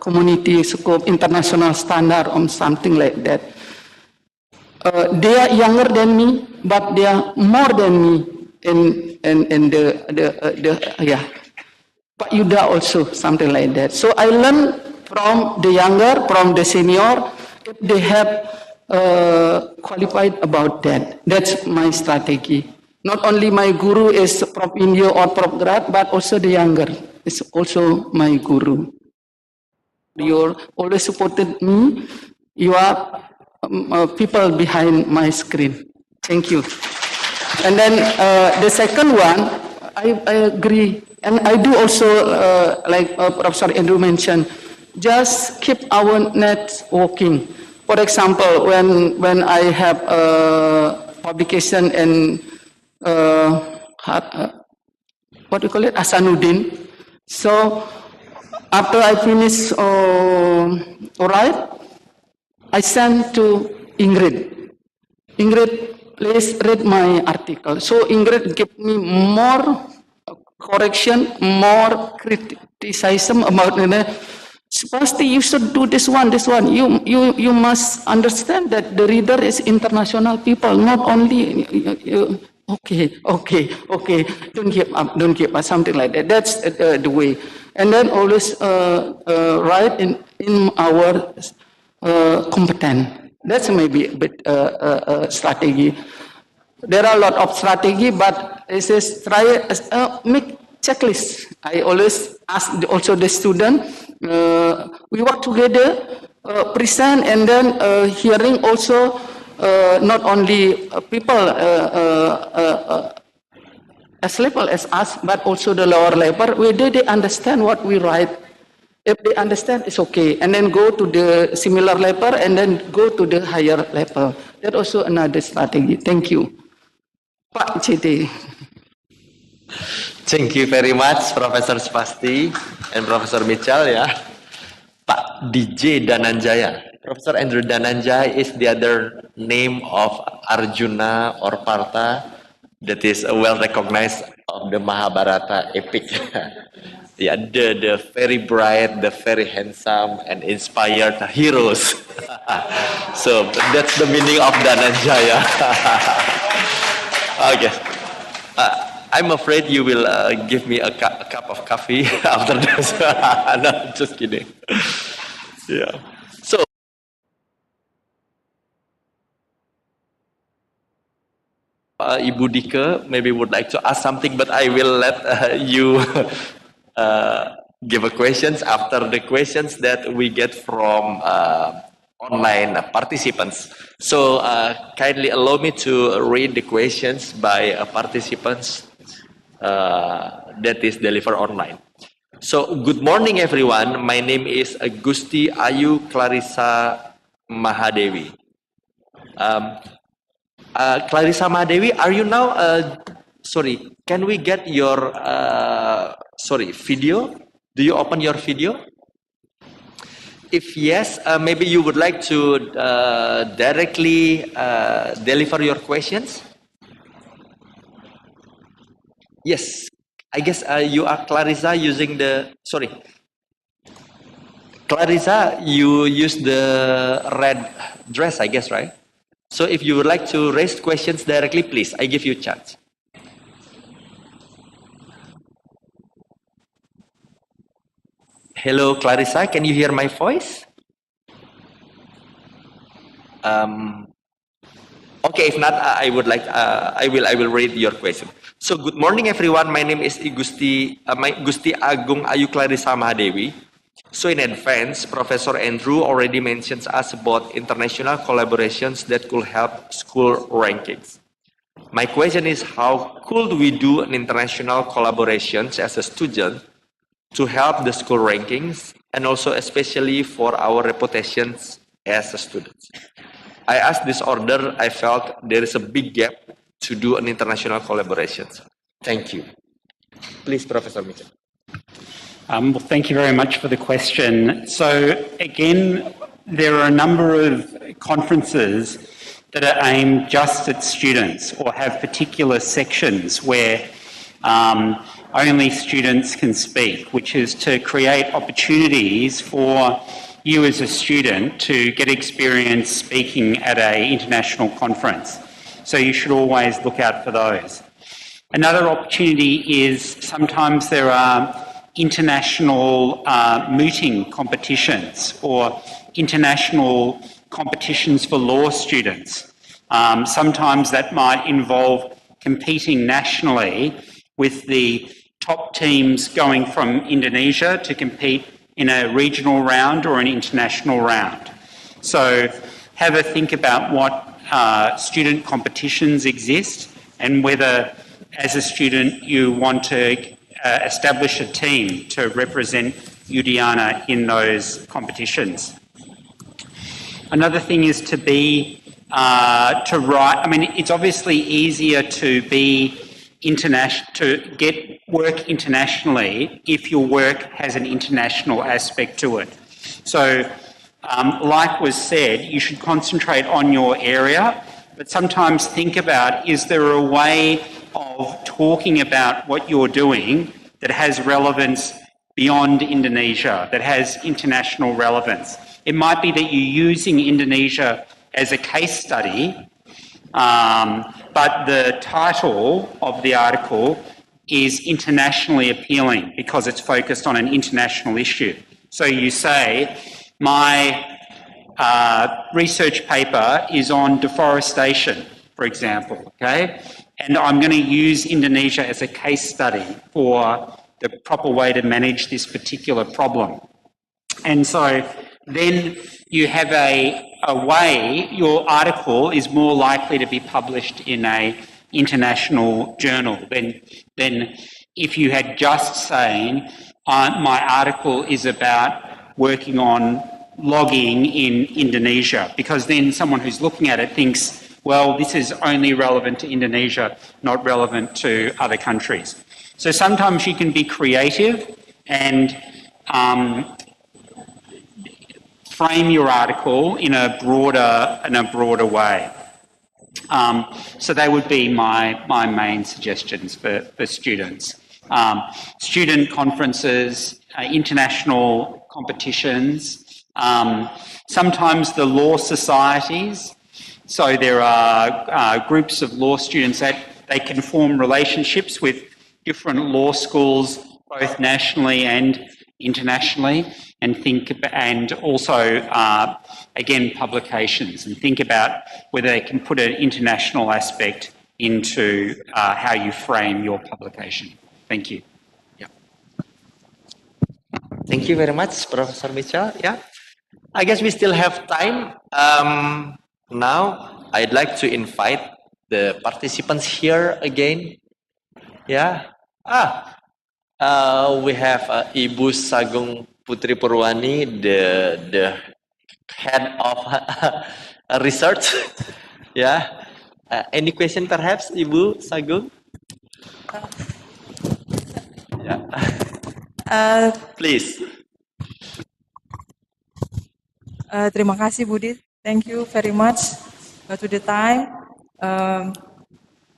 community scope, international standard or something like that. They are younger than me, but they are more than me in Pak Yuda also, something like that. So I learn from the younger, from the senior. If they have qualified about that. That's my strategy. Not only my guru is Prof. Indio or Prof. Grad, but also the younger is also my guru. You always supported me. You are people behind my screen. Thank you. And then the second one, I agree. And I do also, like Professor Andrew mentioned, just keep our nets working. For example, when I have a publication in, what do you call it, Hasanuddin. So after I finish write, I send to Ingrid. Ingrid, please read my article. So Ingrid give me more correction, more criticism about it. Supposedly you should do this one. You must understand that the reader is international people, not only okay. Don't give up, something like that. That's the way. And then always write in our competent. That's maybe a bit strategy. There are a lot of strategy, but it says try make checklist. I always ask also the student. We work together, present, and then hearing also not only people as level as us, but also the lower level, whether they understand what we write. If they understand, it's okay. And then go to the similar level, and then go to the higher level. That's also another strategy. Thank you. Pak CT. Thank you very much, Professor Supasti and Professor Mitchell. Ya, Pak DJ Dananjaya. Professor Andrew Dananjaya is the other name of Arjuna or Partha that is well recognized of the Mahabharata epic. Yeah, the very bright, the very handsome and inspired heroes. So that's the meaning of Dananjaya. Okay. I'm afraid you will give me a cup of coffee after this. No, just kidding. Yeah. So, Ibu Dike maybe would like to ask something, but I will let you give a questions after the questions that we get from online participants. So kindly allow me to read the questions by participants that is delivered online. So good morning everyone. My name is Gusti Ayu Clarissa Mahadewi. Clarissa Mahadewi, are you now? Sorry, can we get your video? Do you open your video? If yes, maybe you would like to directly deliver your questions. Yes, I guess you are Clarissa using the, sorry. Clarissa, you use the red dress, I guess, right? So if you would like to raise questions directly, please, I give you a chance. Hello, Clarissa, can you hear my voice? Okay, if not, I would like, I will read your question. So, good morning, everyone. My name is Gusti Agung Ayu Clarissa Mahadewi. So, in advance, Professor Andrew already mentions us about international collaborations that could help school rankings. My question is, how could we do an international collaborations as a student to help the school rankings and also especially for our reputations as a students? I asked this order, I felt there is a big gap to do an international collaborations. Thank you. Please, Professor Mitchell. Well, thank you very much for the question. So again, there are a number of conferences that are aimed just at students or have particular sections where only students can speak, which is to create opportunities for you as a student to get experience speaking at an international conference. So you should always look out for those. Another opportunity is sometimes there are international mooting competitions or international competitions for law students. Sometimes that might involve competing nationally with the top teams going from Indonesia to compete in a regional round or an international round. So have a think about what student competitions exist and whether, as a student, you want to establish a team to represent Udayana in those competitions. Another thing is to write. I mean, it's obviously easier to be to get work internationally if your work has an international aspect to it. So, like was said, you should concentrate on your area, but sometimes think about, is there a way of talking about what you're doing that has relevance beyond Indonesia, that has international relevance? It might be that you're using Indonesia as a case study, but the title of the article is internationally appealing because it's focused on an international issue. So you say, my research paper is on deforestation, for example, okay? And I'm going to use Indonesia as a case study for the proper way to manage this particular problem. And so then you have a way, your article is more likely to be published in an international journal than if you had just saying, my article is about working on logging in Indonesia, because then someone who's looking at it thinks, well, this is only relevant to Indonesia, not relevant to other countries. So sometimes you can be creative and frame your article in a broader way. So they would be my main suggestions for students. Student conferences, international competitions, sometimes the law societies. So there are groups of law students that they can form relationships with different law schools, both nationally and internationally, and also again publications, and think about whether they can put an international aspect into how you frame your publication. Thank you. Yeah. Thank you very much, Professor Mitchell. Yeah, I guess we still have time. Now I'd like to invite the participants here again. Yeah. We have Ibu Sagung Putri Purwani, the head of research. Yeah. Any question perhaps, Ibu Sagung? Yeah. Please. Terima kasih Budi. Thank you very much to the time.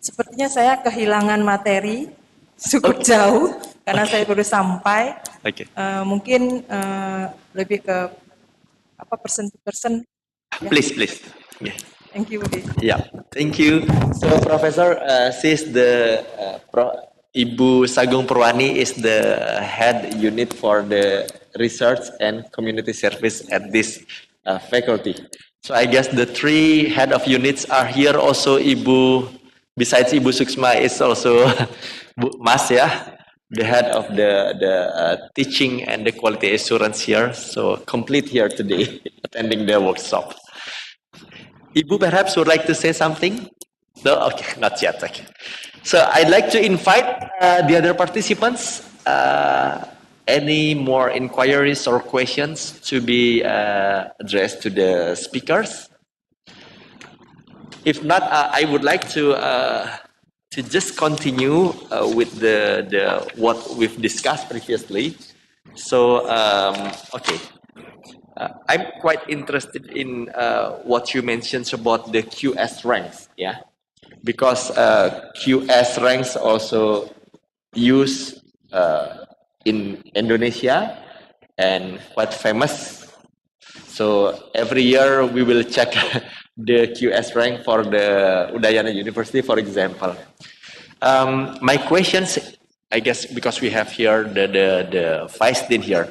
Sepertinya saya kehilangan materi cukup jauh karena saya baru sampai. Okay. Mungkin lebih ke apa person to person. Please. Yeah. Thank you, Budi. Yeah, thank you. So, Professor, since the Ibu Sagung Purwani is the head unit for the research and community service at this faculty. So, I guess the three head of units are here. Also, besides Ibu Suksma, is also Mas, yeah, the head of the teaching and the quality assurance here. So, complete here today, attending the workshop. Ibu perhaps would like to say something? No? Okay, not yet. Okay. So I'd like to invite the other participants. Any more inquiries or questions to be addressed to the speakers? If not, I would like to just continue with the what we've discussed previously. So, okay. I'm quite interested in what you mentioned about the QS ranks, yeah, because QS ranks also used in Indonesia and quite famous. So every year we will check the QS rank for the Udayana University, for example. My questions, I guess, because we have here the Vice Dean here.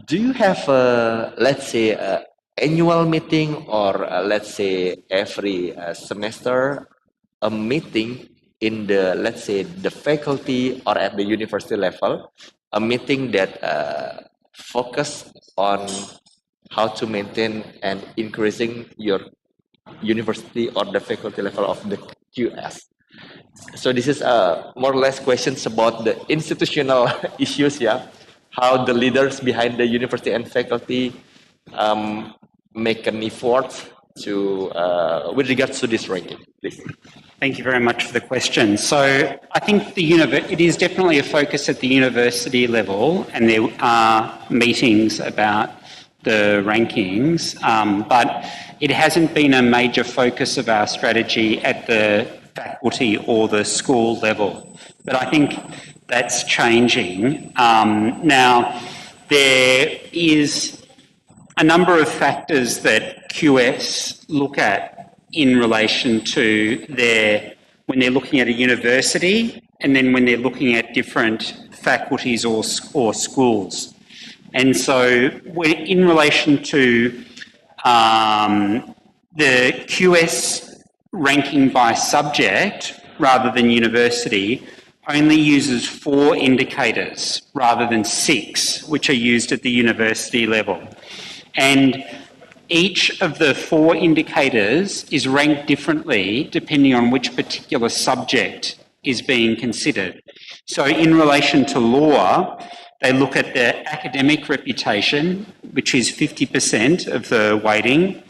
Do you have, let's say, annual meeting, or let's say every semester, a meeting in the, let's say, the faculty or at the university level, a meeting that focus on how to maintain and increasing your university or the faculty level of the QS. So this is more or less questions about the institutional issues, yeah, how the leaders behind the university and faculty make an effort to, with regards to this ranking, please. Thank you very much for the question. So I think it is definitely a focus at the university level, and there are meetings about the rankings, but it hasn't been a major focus of our strategy at the faculty or the school level. But I think that's changing. Now, there is a number of factors that QS look at in relation to when they're looking at a university, and then when they're looking at different faculties or schools. And so in relation to the QS ranking by subject rather than university only uses 4 indicators rather than 6, which are used at the university level. And each of the 4 indicators is ranked differently depending on which particular subject is being considered. So in relation to law, they look at the academic reputation, which is 50% of the weighting,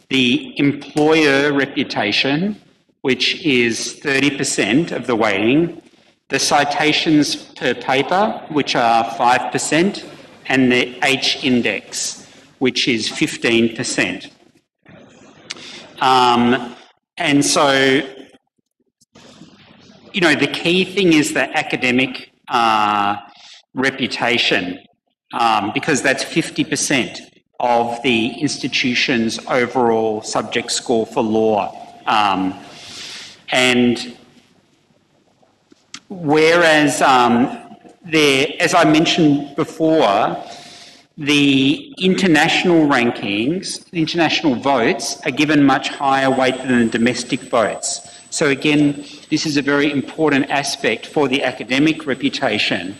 the employer reputation, which is 30% of the weighting, the citations per paper, which are 5%, and the H index, which is 15%. And so, the key thing is the academic reputation, because that's 50% of the institution's overall subject score for law. And whereas as I mentioned before, the international rankings, the international votes, are given much higher weight than the domestic votes. So again, this is a very important aspect for the academic reputation,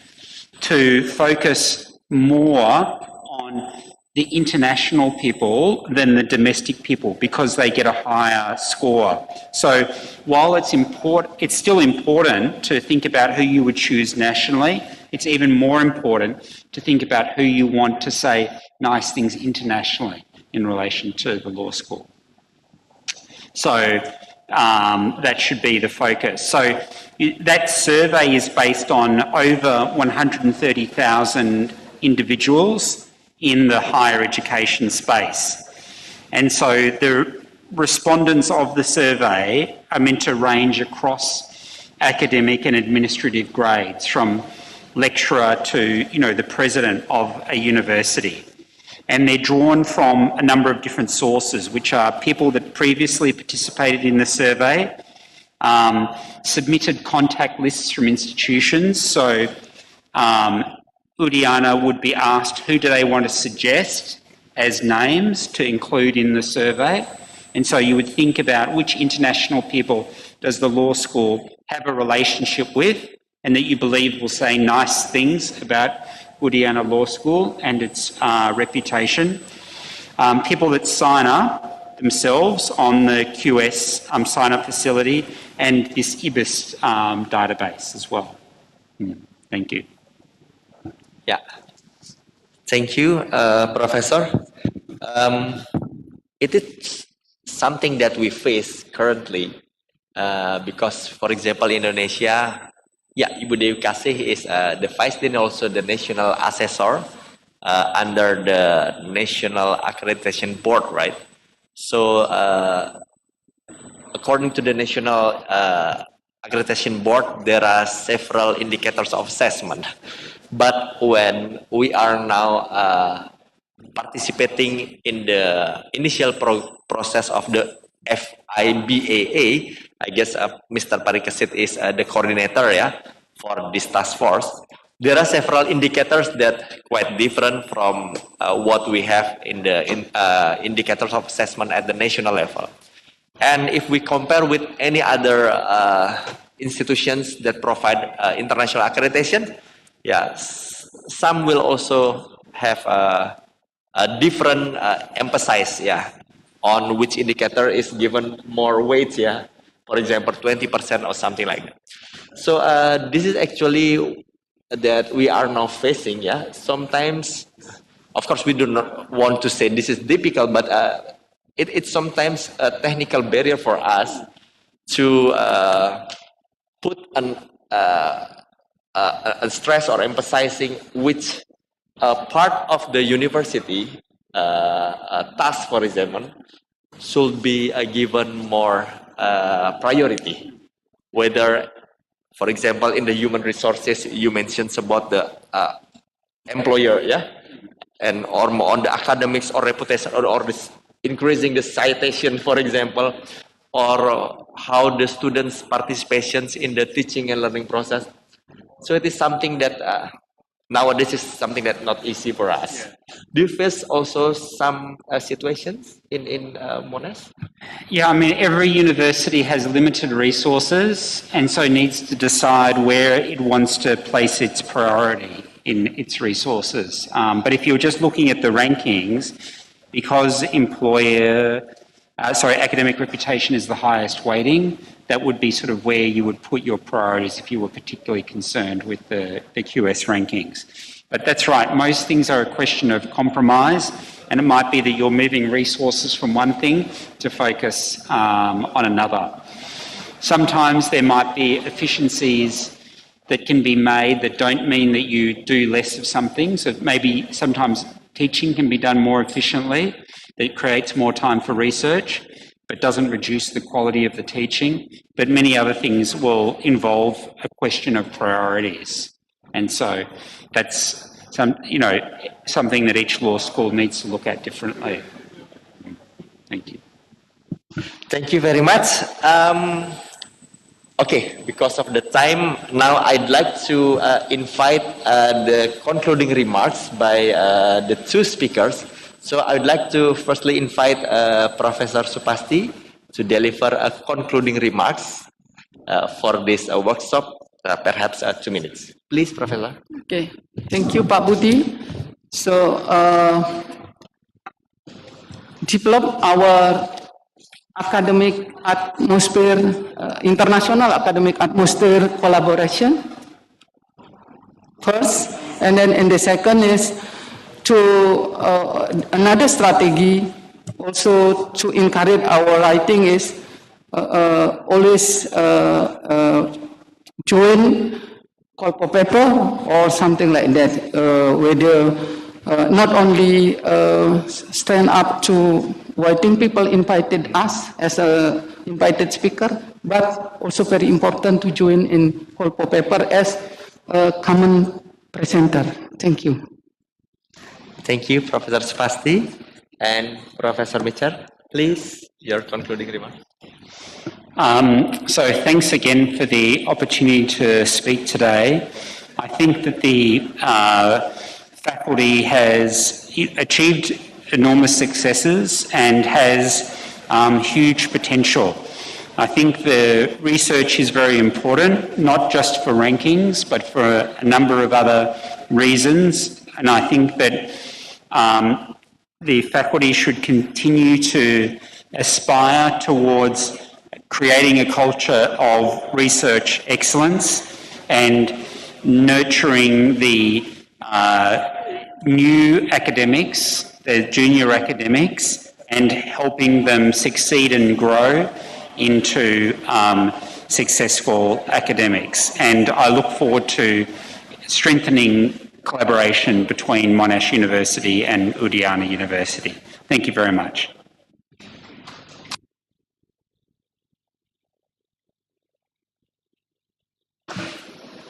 to focus more on the international people than the domestic people, because they get a higher score. So while it's still important to think about who you would choose nationally, it's even more important to think about who you want to say nice things internationally in relation to the law school. So that should be the focus. So that survey is based on over 130,000 individuals in the higher education space. And so the respondents of the survey are meant to range across academic and administrative grades, from lecturer to, the president of a university. And they're drawn from a number of different sources, which are people that previously participated in the survey, submitted contact lists from institutions. So Udayana would be asked who do they want to suggest as names to include in the survey. And so you would think about which international people does the law school have a relationship with, and that you believe will say nice things about Udayana Law School and its reputation. People that sign up themselves on the QS sign-up facility, and this IBIS database as well. Thank you. Yeah. Thank you, Professor. It is something that we face currently because, for example, Indonesia, Ibu Dewi Kasih is the Vice Dean, also the National Assessor under the National Accreditation Board, right? So, according to the National Accreditation Board, there are several indicators of assessment. But when we are now participating in the initial process of the FIBAA, I guess Mr. Parikesit is the coordinator, for this task force. there are several indicators that quite different from what we have in the indicators of assessment at the national level. And if we compare with any other institutions that provide international accreditation, yeah, some will also have a different emphasis, yeah, on which indicator is given more weight, yeah. For example, 20% or something like that. So this is actually that we are now facing, yeah. Sometimes, of course, we do not want to say this is difficult, but it's sometimes a technical barrier for us to put a stress or emphasizing which part of the university task, for example, should be given more priority. Whether, for example, in the human resources, you mentioned about the employer, yeah, and or on the academics or reputation or this increasing the citation, for example, or how the students' participations in the teaching and learning process. So it is something that nowadays is something that not easy for us. Do you face also some situations in Monash? Yeah, I mean, every university has limited resources and so needs to decide where it wants to place its priority in its resources. But if you're just looking at the rankings, because academic reputation is the highest weighting, that would be sort of where you would put your priorities if you were particularly concerned with the QS rankings. But that's right, most things are a question of compromise, and it might be that you're moving resources from one thing to focus on another. Sometimes there might be efficiencies that can be made that don't mean that you do less of something. So maybe sometimes teaching can be done more efficiently, that creates more time for research, but doesn't reduce the quality of the teaching. But many other things will involve a question of priorities. And so that's something that each law school needs to look at differently. Thank you. Thank you very much. Okay, because of the time, now I'd like to invite the concluding remarks by the two speakers. So I would like to firstly invite Professor Supasti to deliver a concluding remarks for this workshop, perhaps 2 minutes. Please, Professor. Okay, thank you, Pak Budi. So, develop our academic atmosphere, international academic atmosphere collaboration first, and then in the second is to another strategy also to encourage our writing is always join corpo paper or something like that, whether not only stand up to writing people invited us as a invited speaker, but also very important to join in corpo paper as a common presenter. Thank you. Thank you, Professor Supasti. And Professor Mitchell, please, your concluding remarks. So thanks again for the opportunity to speak today. I think that the faculty has achieved enormous successes and has huge potential. I think the research is very important, not just for rankings, but for a number of other reasons. And I think that the faculty should continue to aspire towards creating a culture of research excellence and nurturing the new academics, the junior academics, and helping them succeed and grow into successful academics. And I look forward to strengthening collaboration between Monash University and Udayana University. Thank you very much.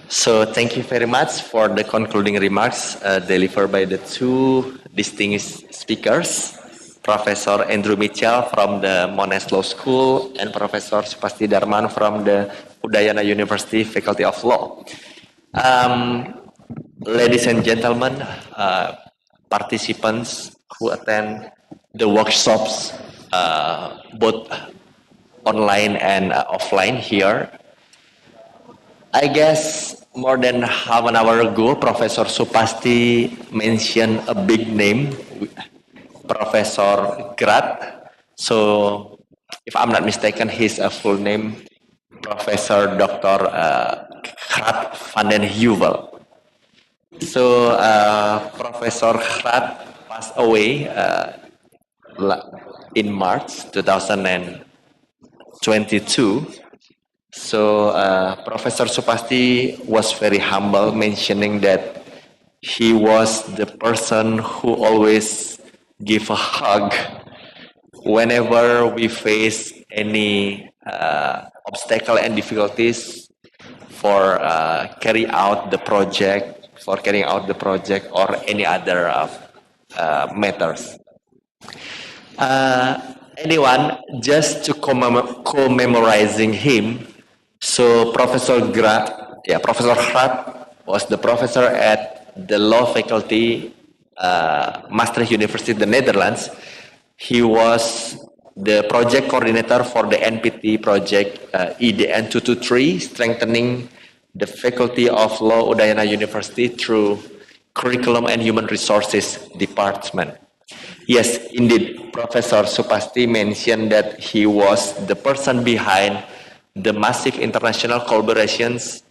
So thank you very much for the concluding remarks delivered by the two distinguished speakers, Professor Andrew Mitchell from the Monash Law School and Professor Supasti Darman from the Udayana University Faculty of Law. ladies and gentlemen, participants who attend the workshops, both online and offline here. I guess more than half an hour ago, Professor Supasti mentioned a big name, Professor Grat. So, if I'm not mistaken, his full name, Professor Dr. Grat van den Heuvel. So, Professor Grat passed away in March 2022. So, Professor Supasti was very humble, mentioning that he was the person who always give a hug whenever we face any obstacle and difficulties for carrying out the project, or any other matters. Anyone, just to commemorizing him, so Professor Grat was the professor at the law faculty, Maastricht University, the Netherlands. He was the project coordinator for the NPT project EDN 223, strengthening the faculty of law Udayana University through curriculum and human resources department. Yes, indeed, Professor Supasti mentioned that he was the person behind the massive international collaborations,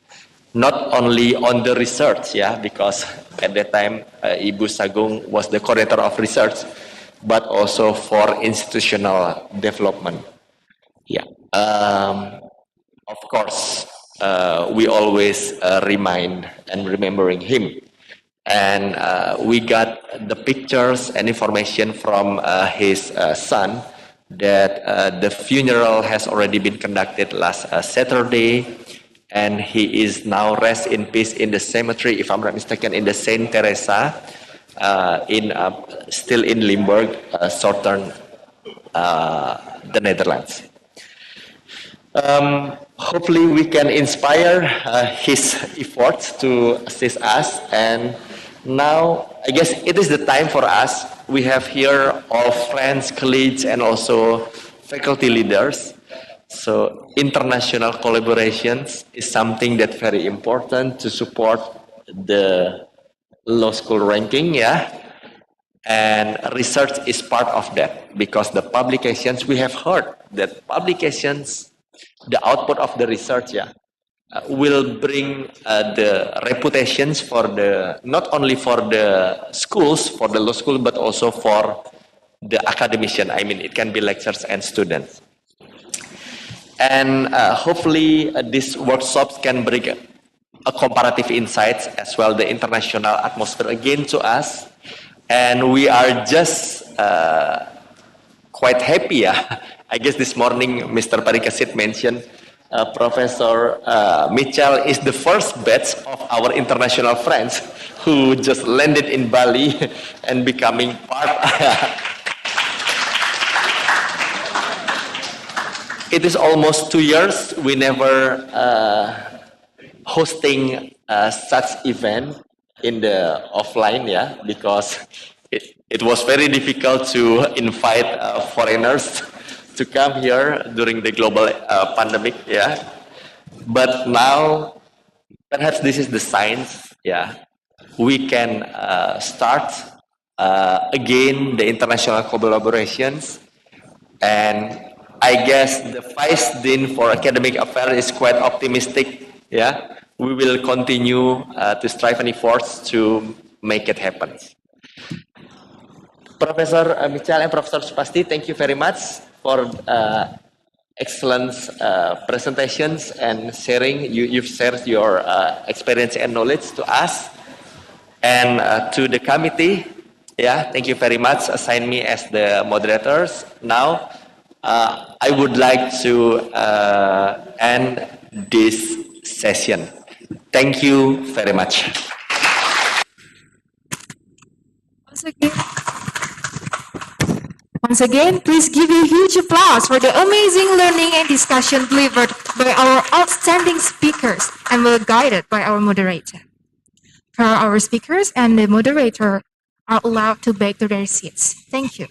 not only on the research, because at that time Ibu Sagung was the coordinator of research, but also for institutional development. Of course, we always remembering him. And we got the pictures and information from his son that the funeral has already been conducted last Saturday, and he is now rest in peace in the cemetery, if I'm not mistaken, in the Saint Teresa, still in Limburg, southern the Netherlands. Hopefully we can inspire his efforts to assist us, and now I guess it is the time for us. We have here all friends, colleagues, and also faculty leaders. So international collaborations is something that's very important to support the law school ranking, and research is part of that, because the publications, we have heard that publications, the output of the research will bring the reputations for the, not only for the schools, for the law school, but also for the academician. I mean, it can be lecturers and students. And hopefully these workshops can bring a comparative insights as well, the international atmosphere again to us. And we are just quite happy. I guess this morning Mr. Parikesit mentioned Professor Mitchell is the first batch of our international friends who just landed in Bali and becoming part. It is almost 2 years we never hosting such event in the offline, because it was very difficult to invite foreigners to come here during the global pandemic, But now, perhaps this is the signs, we can start again the international collaborations, and I guess the Vice Dean for Academic Affairs is quite optimistic, We will continue to strive and efforts to make it happen. Professor Mitchell and Professor Supasti, thank you very much for excellent presentations and sharing. You've shared your experience and knowledge to us and to the committee. Thank you very much. Assign me as the moderators. Now, I would like to end this session. Thank you very much. Once again, please give a huge applause for the amazing learning and discussion delivered by our outstanding speakers and well guided by our moderator. Our speakers and the moderator are allowed to back to their seats. Thank you.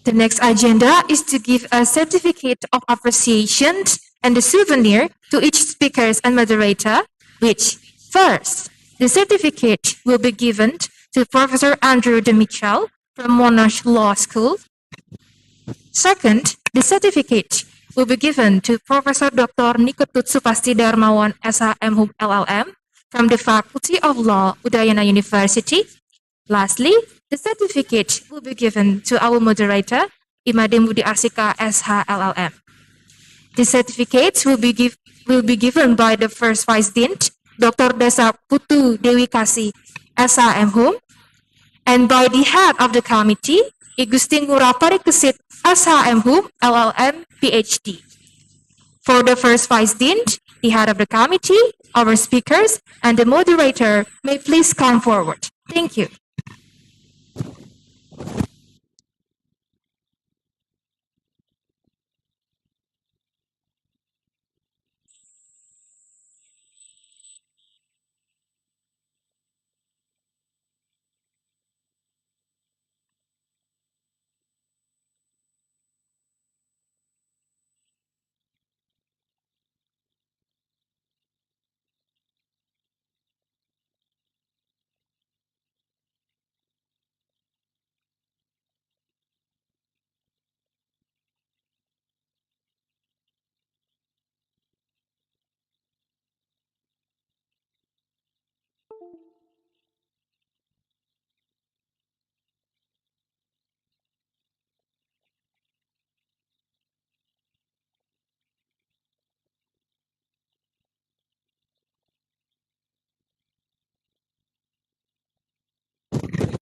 The next agenda is to give a certificate of appreciation and a souvenir to each speaker and moderator, which, first, the certificate will be given to Professor Andrew de Michel from Monash Law School. Second, the certificate will be given to Professor Dr. Nikotut Supasti Darmawan SHM LLM from the Faculty of Law, Udayana University. Lastly, the certificate will be given to our moderator, Imade Budi Arsika SHLLM. The certificates will be given by the first Vice Dean, Dr. Desa Putu Dewi Kasih SHM Hum, and by the head of the committee, Igustin Ngurah Parikesit SHM Hum LLM PhD. For the first Vice Dean, the head of the committee, our speakers, and the moderator may please come forward. Thank you.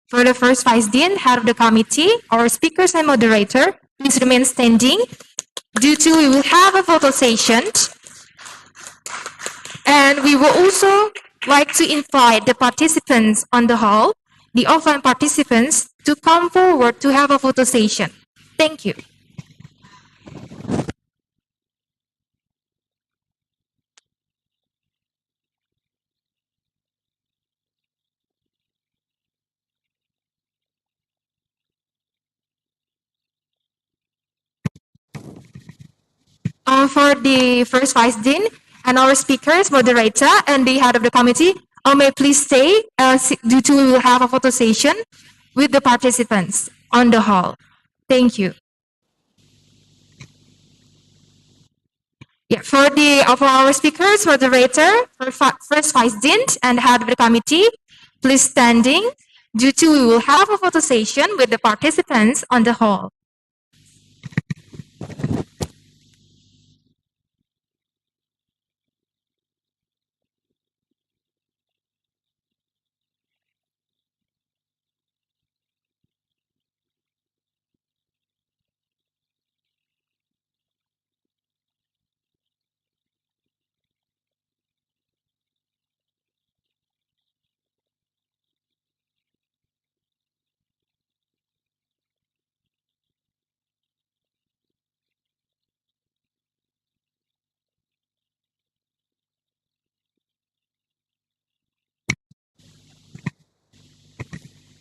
For the first Vice Dean, head of the committee, our speakers and moderator, please remain standing due to we will have a photo session. And we will also like to invite the participants on the hall, the offline participants, to come forward to have a photo session. Thank you. For the first Vice Dean and our speakers, moderator, and the head of the committee, may please stay due to we will have a photo session with the participants on the hall. Thank you. Yeah, for our speakers, moderator, first Vice Dean and head of the committee, please standing due to we will have a photo session with the participants on the hall.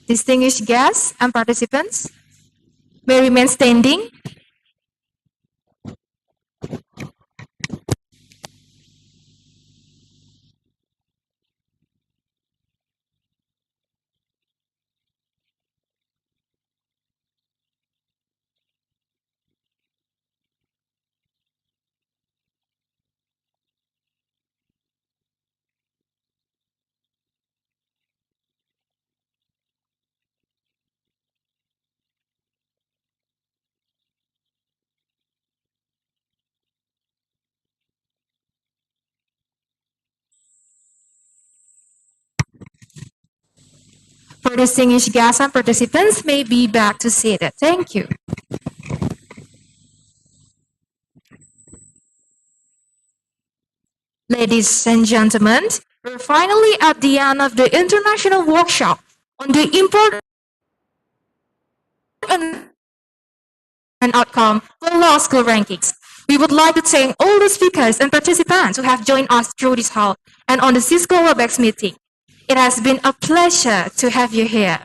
Distinguished guests and participants, may remain standing. For distinguished guests and participants may be back to seated. Thank you. Ladies and gentlemen, we're finally at the end of the international workshop on the important and outcome for law school rankings. We would like to thank all the speakers and participants who have joined us through this hall and on the Cisco WebEx meeting. It has been a pleasure to have you here.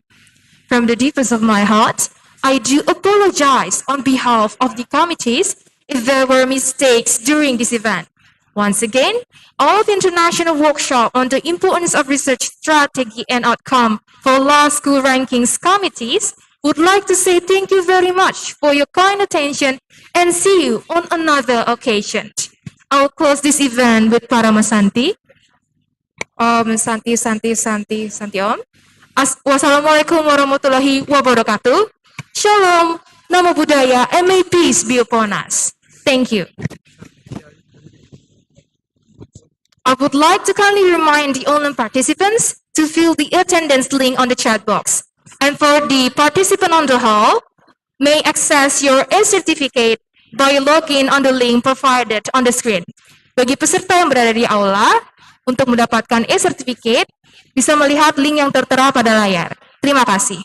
From the deepest of my heart, I do apologize on behalf of the committees if there were mistakes during this event. Once again, all of the international workshop on the importance of research strategy and outcome for law school rankings committees would like to say thank you very much for your kind attention and see you on another occasion. I'll close this event with Paramasanti. Santi Om. Wassalamualaikum warahmatullahi wabarakatuh. Shalom, Namo Buddhaya, and may peace be upon us. Thank you. I would like to kindly remind the online participants to fill the attendance link on the chat box. And for the participant on the hall, may access your e-certificate by logging on the link provided on the screen. Bagi peserta yang berada di aula, untuk mendapatkan e-certificate, bisa melihat link yang tertera pada layar. Terima kasih.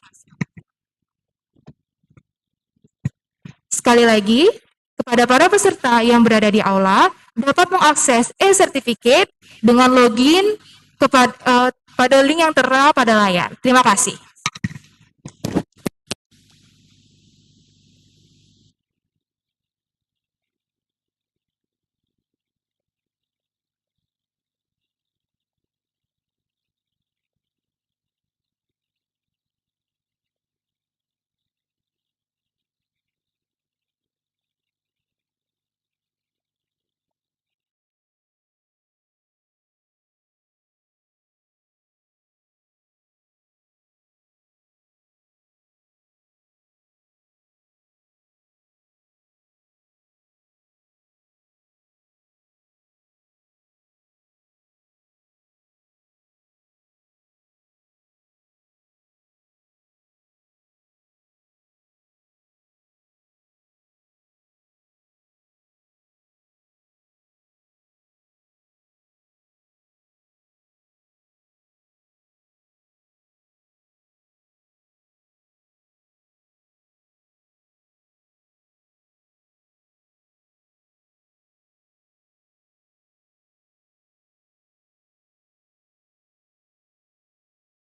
Sekali lagi, kepada para peserta yang berada di aula, dapat mengakses e-certificate dengan login pada link yang tertera pada layar. Terima kasih.